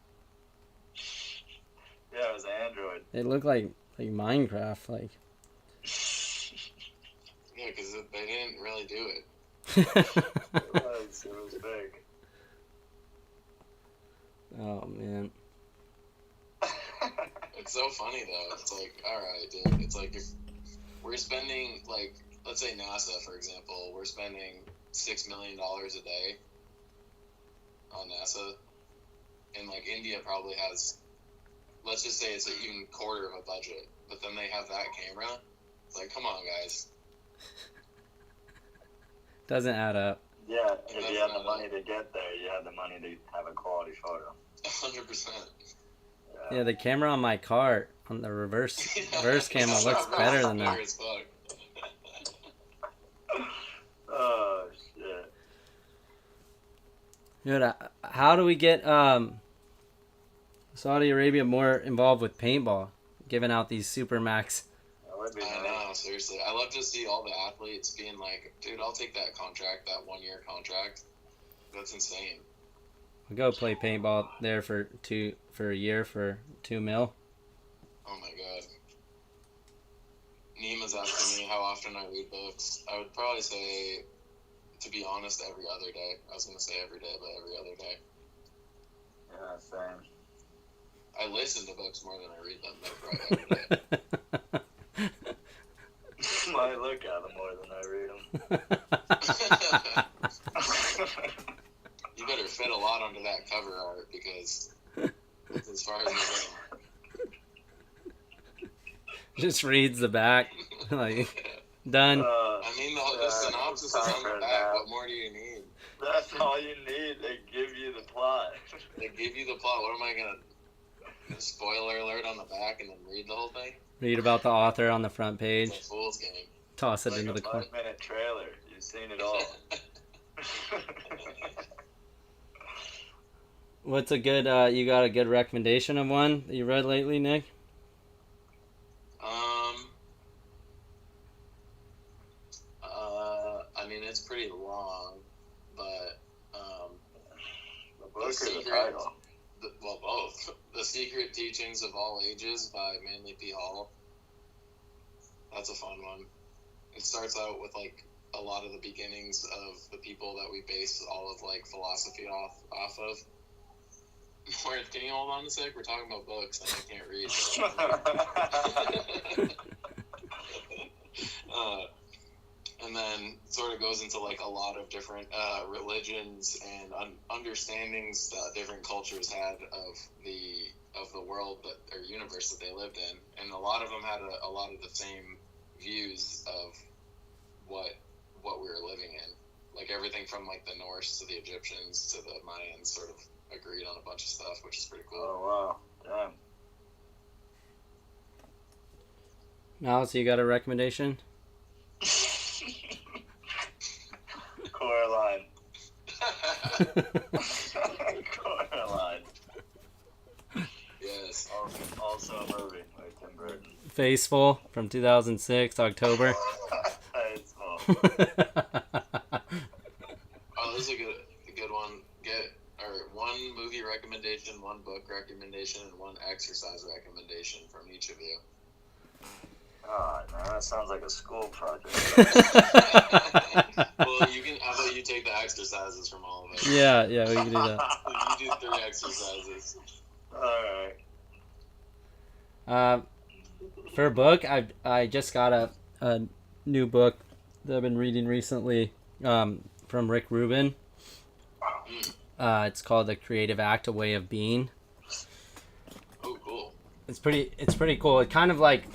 Yeah, it was Android. It looked like Minecraft, like. Yeah, because they didn't really do it. It was big. Oh man. It's so funny though. It's like, all right, dude. It's like, if we're spending, like, let's say NASA, for example, we're spending $6 million a day on NASA, and like India probably has, let's just say it's an even quarter of a budget, but then they have that camera. It's like, come on, guys. Doesn't add up. Yeah, if you have the money to get there, you have the money to have a quality photo. 100%. Yeah. Yeah, the camera on my car on the reverse camera looks better than that. Oh shit. Dude, how do we get Saudi Arabia more involved with paintball, giving out these super max? That would be I nice. know, seriously. I love to see all the athletes being like, dude, I'll take that contract, that 1-year contract. That's insane. I'll go play paintball there for a year for $2 million. Oh my god. Nima's asking me how often I read books. I would probably say, to be honest, every other day. I was going to say every day, but every other day. Yeah, same. I listen to books more than I read them. That's right, every day. I look at them more than I read them. You better fit a lot onto that cover art because that's as far as we're going. Just reads the back. Like, done. I mean, the synopsis is on the back. What more do you need? That's all you need. They give you the plot. They give you the plot. What am I going to... Spoiler alert on the back and then read the whole thing? Read about the author on the front page. It's a fool's game. Toss it Like into a the corner. 5-minute trailer. You've seen it all. What's a good, you got a good recommendation of one that you read lately, Nick? I mean, it's pretty long, but, The book or the title? Well, both. The Secret Teachings of All Ages by Manly P. Hall. That's a fun one. It starts out with, like, a lot of the beginnings of the people that we base all of, like, philosophy off of. Can you hold on a sec? We're talking about books and I can't read. And then sort of goes into like a lot of different religions and understandings that different cultures had of the world or universe that they lived in, and a lot of them had a lot of the same views of what we were living in. Like everything from like the Norse to the Egyptians to the Mayans sort of agreed on a bunch of stuff, which is pretty cool. Oh wow, damn. Alice, you got a recommendation? Coraline. Coraline. Yes. Also a movie by Tim Burton. Faceful from 2006, October. Faithful. Oh, this is a good one. One movie recommendation, one book recommendation, and one exercise recommendation from each of you. God, man, that sounds like a school project. Well, how about you take the exercises from all of us? Yeah, we can do that. You do 3 exercises. Alright. For a book, I just got a new book that I've been reading recently from Rick Rubin. It's called The Creative Act: A Way of Being. Oh, cool. It's pretty cool. It kind of like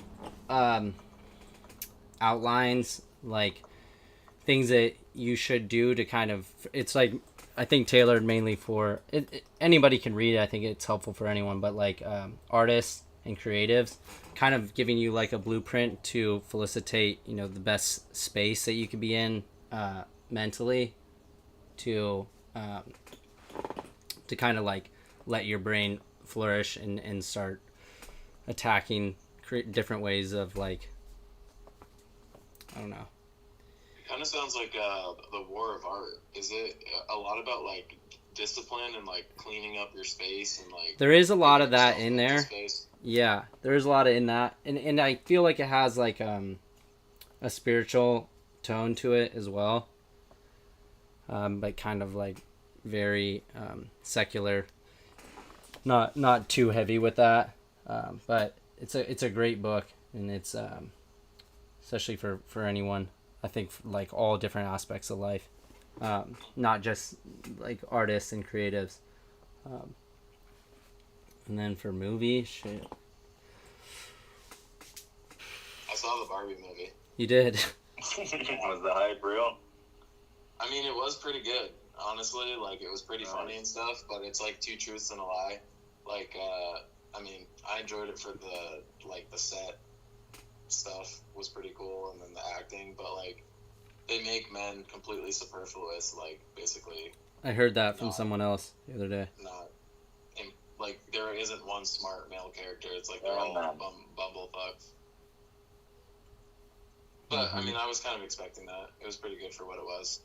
outlines like things that you should do to kind of, it's like, I think tailored mainly for anybody can read it. I think it's helpful for anyone, but like artists and creatives, kind of giving you like a blueprint to felicitate, the best space that you can be in mentally to kind of like let your brain flourish and start attacking different ways of like, I don't know. It kind of sounds like the War of Art. Is it a lot about like discipline and like cleaning up your space and like? There is a lot of that in there. Space? Yeah, there is a lot in that, and I feel like it has like a spiritual tone to it as well, but kind of like very secular. Not too heavy with that, but it's a great book, and it's especially for anyone. I think like all different aspects of life, not just like artists and creatives. And then for movie, shit. I saw the Barbie movie. You did. Was the hype real? I mean, it was pretty good, honestly. Like, it was pretty funny and stuff, but it's like 2 truths and a lie. Like, I mean, I enjoyed it for the set stuff was pretty cool, and then the acting, but like they make men completely superfluous, like basically I heard that from someone else the other day. not like there isn't one smart male character. It's like they're all bumblefucks. But I mean, I was kind of expecting that. It was pretty good for what it was.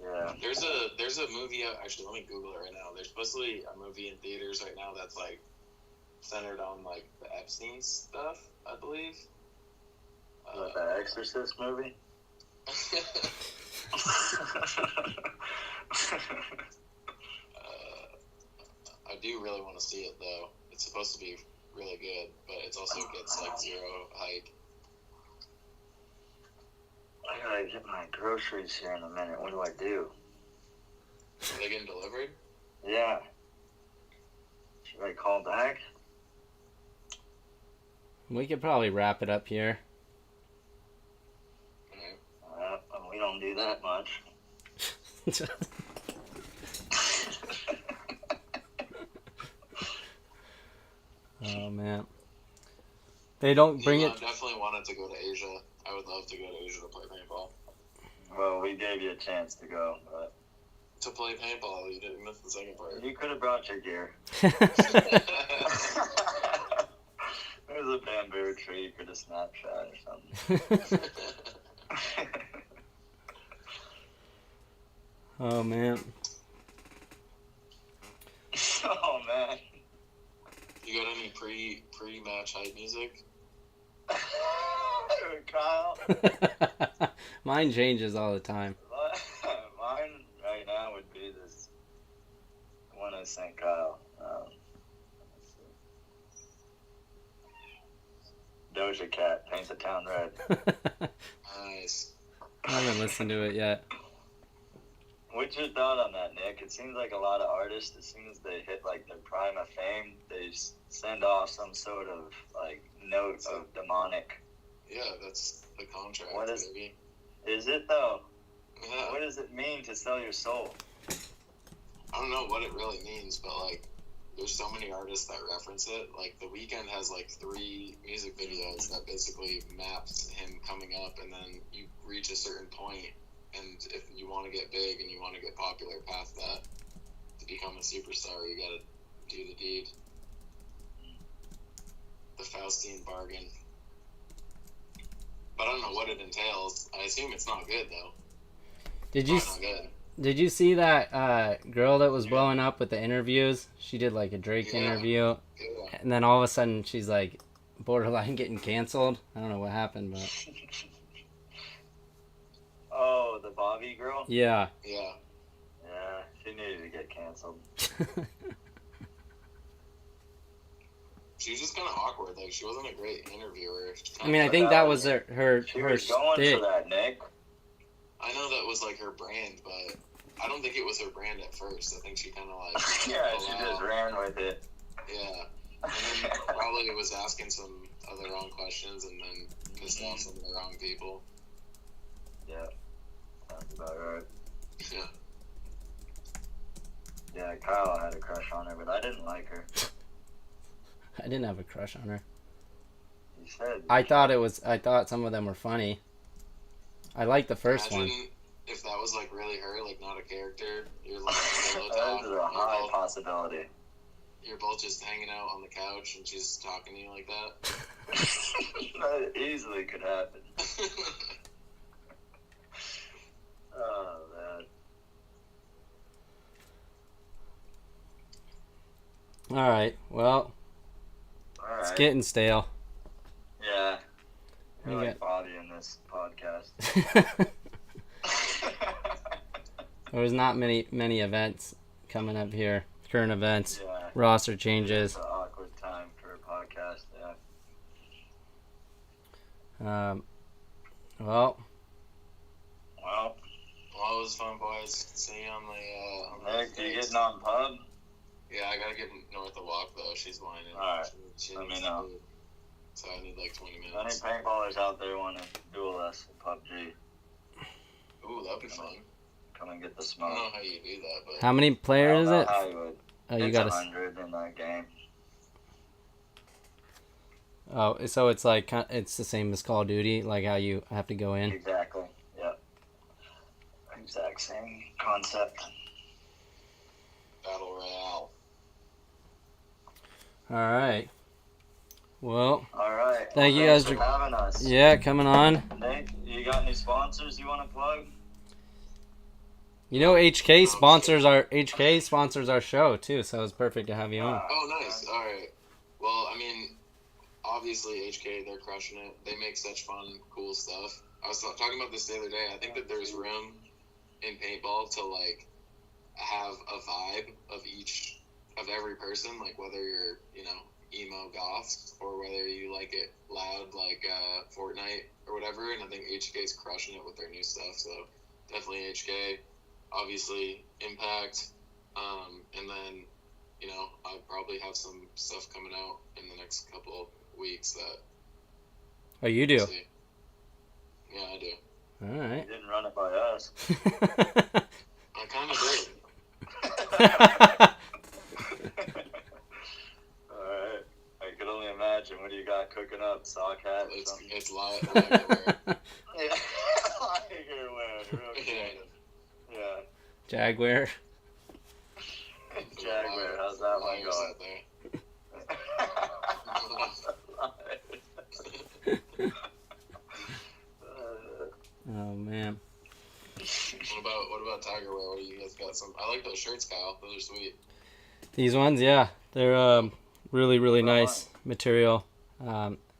Yeah. There's a movie out. Actually, let me Google it right now. There's supposedly a movie in theaters right now that's like centered on like the Epstein stuff, I believe. Like that Exorcist movie. I do really want to see it though. It's supposed to be really good, but it also gets like zero hype. I gotta get my groceries here in a minute. What do I do? Are they getting delivered? Yeah. Should I call back? We could probably wrap it up here. We don't do that much. Oh man, they don't bring it. I definitely wanted to go to Asia. I would love to go to Asia to play paintball. Well, we gave you a chance to go, but to play paintball, you didn't miss the second part. You could have brought your gear. There's a bamboo tree. You could have Snapchat or something. Oh man. Oh man. You got any pre-match hype music? Kyle. Mine changes all the time. Mine right now would be this one I sent Kyle. Doja Cat paints a town red. Nice. I haven't listened to it yet. What's your thought on that, Nick? It seems like a lot of artists, as soon as they hit like their prime of fame, they send off some sort of like note of demonic. Yeah, that's the contract. What is? Maybe. Is it though? Yeah. What does it mean to sell your soul? I don't know what it really means, but like, there's so many artists that reference it. Like, The Weeknd has like 3 music videos that basically maps him coming up, and then you reach a certain point, and if you want to get big and you want to get popular past that, to become a superstar, you gotta do the deed. The Faustian bargain. But I don't know what it entails. I assume it's not good though. Did you see that girl that was blowing up with the interviews? She did like a Drake interview, and then all of a sudden she's like borderline getting canceled. I don't know what happened, but oh, the Bobby girl? Yeah, she needed to get canceled. She was just kind of awkward. Like, she wasn't a great interviewer. I mean, I think that was her She was going stick. for that, Nick. I know that was like her brand, but I don't think it was her brand at first. I think she kind of like Yeah, she just ran with it. Yeah, and then probably was asking some of the wrong questions, and then pissed off some of the wrong people. Yeah, that's about right. Yeah. Yeah, Kyle had a crush on her, but I didn't like her. I didn't have a crush on her. You said. I thought some of them were funny. I liked the first one. If that was like really her, like not a character, you're like That is a high possibility. You're both just hanging out on the couch and she's talking to you like that. That easily could happen. Oh man. All right. Well, it's getting stale. Yeah. We You're got- like Bobby in this podcast. There's not many events coming up here. Current events, Yeah. roster changes. It's an awkward time for a podcast, yeah. Well, Well, it was fun, boys. See you on the Nick, you getting on pub? Yeah, I gotta get north of walk though. She's whining. Alright. She Let me needs know. to leave. So I need like 20 Any minutes. paintballers out there want to duel us in PUBG? Ooh, that'd be fun. come and get the I smoke. don't know how you do that, but How many players is it? How you would. Oh, you It's got 100 in that game. Oh, so it's like it's the same as Call of Duty, like how you have to go in. Exactly. Yep. Exact same concept. Battle Royale. All right. Well, All right. Thank you Thanks guys for having us. yeah, coming on. Nate, you got any sponsors you want to plug? You know, HK sponsors our show too, so it's perfect to have you on. Oh, nice. All right. Well, I mean, obviously HK, they're crushing it. They make such fun, cool stuff. I was talking about this the other day. I think that there's room in paintball to like have a vibe of every person, like whether you're, you know, emo goths or whether you like it loud like Fortnite or whatever. And I think HK's crushing it with their new stuff. So definitely HK. Obviously Impact. And then, you know, I'll probably have some stuff coming out in the next couple weeks that. Oh, you do? See. Yeah, I do. All right. You didn't run it by us. I kind of did. Alright. I can only imagine. What do you got cooking up? Sock hat? It's live everywhere. Yeah. Liger wear. Real good. Yeah. Jaguar. Jaguar. How's that one Liars going? out there. Oh man. What about Tiger Wear? What do you guys got? I like those shirts, Kyle. Those are sweet. These ones, yeah, they're really nice material.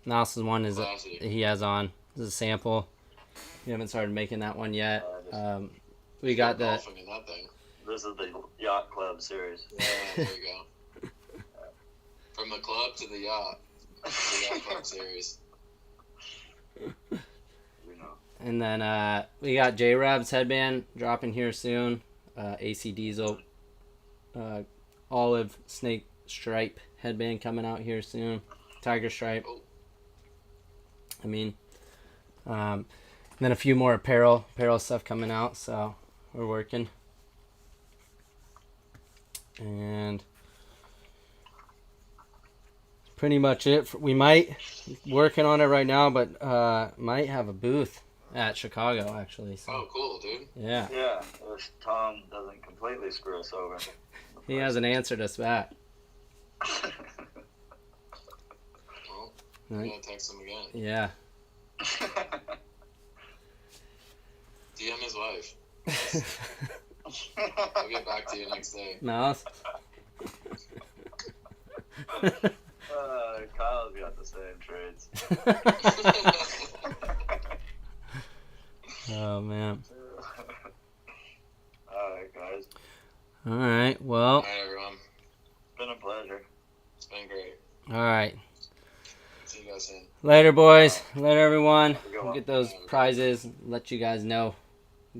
Nelson's one is he has on. This is a sample. We haven't started making that one yet. We got the. Golfing in that thing. This is the Yacht Club series. Yeah, there you go. From the club to the yacht. The Yacht Club series. And then we got J-Rab's headband dropping here soon. AC Diesel olive snake stripe headband coming out here soon. Tiger stripe. I mean, and then a few more apparel stuff coming out. So we're working. And pretty much it. We might working on it right now, but might have a booth at Chicago actually. So. Oh, cool, dude. Yeah. Yeah, if Tom doesn't completely screw us over. He hasn't answered us back. Well, Right. I'm gonna text him again. Yeah. DM his wife. I'll get back to you next day. Mouse. Kyle's got the same trades. Oh man. Alright, guys. All right. Well. All right, everyone. It's been a pleasure. It's been great. All right. See you guys soon. Later, boys. Later, everyone. Have a good We'll one. get those prizes. Let you guys know.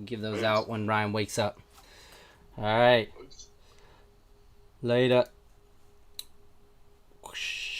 Give those out when Ryan wakes up. All right. Later. Whoosh.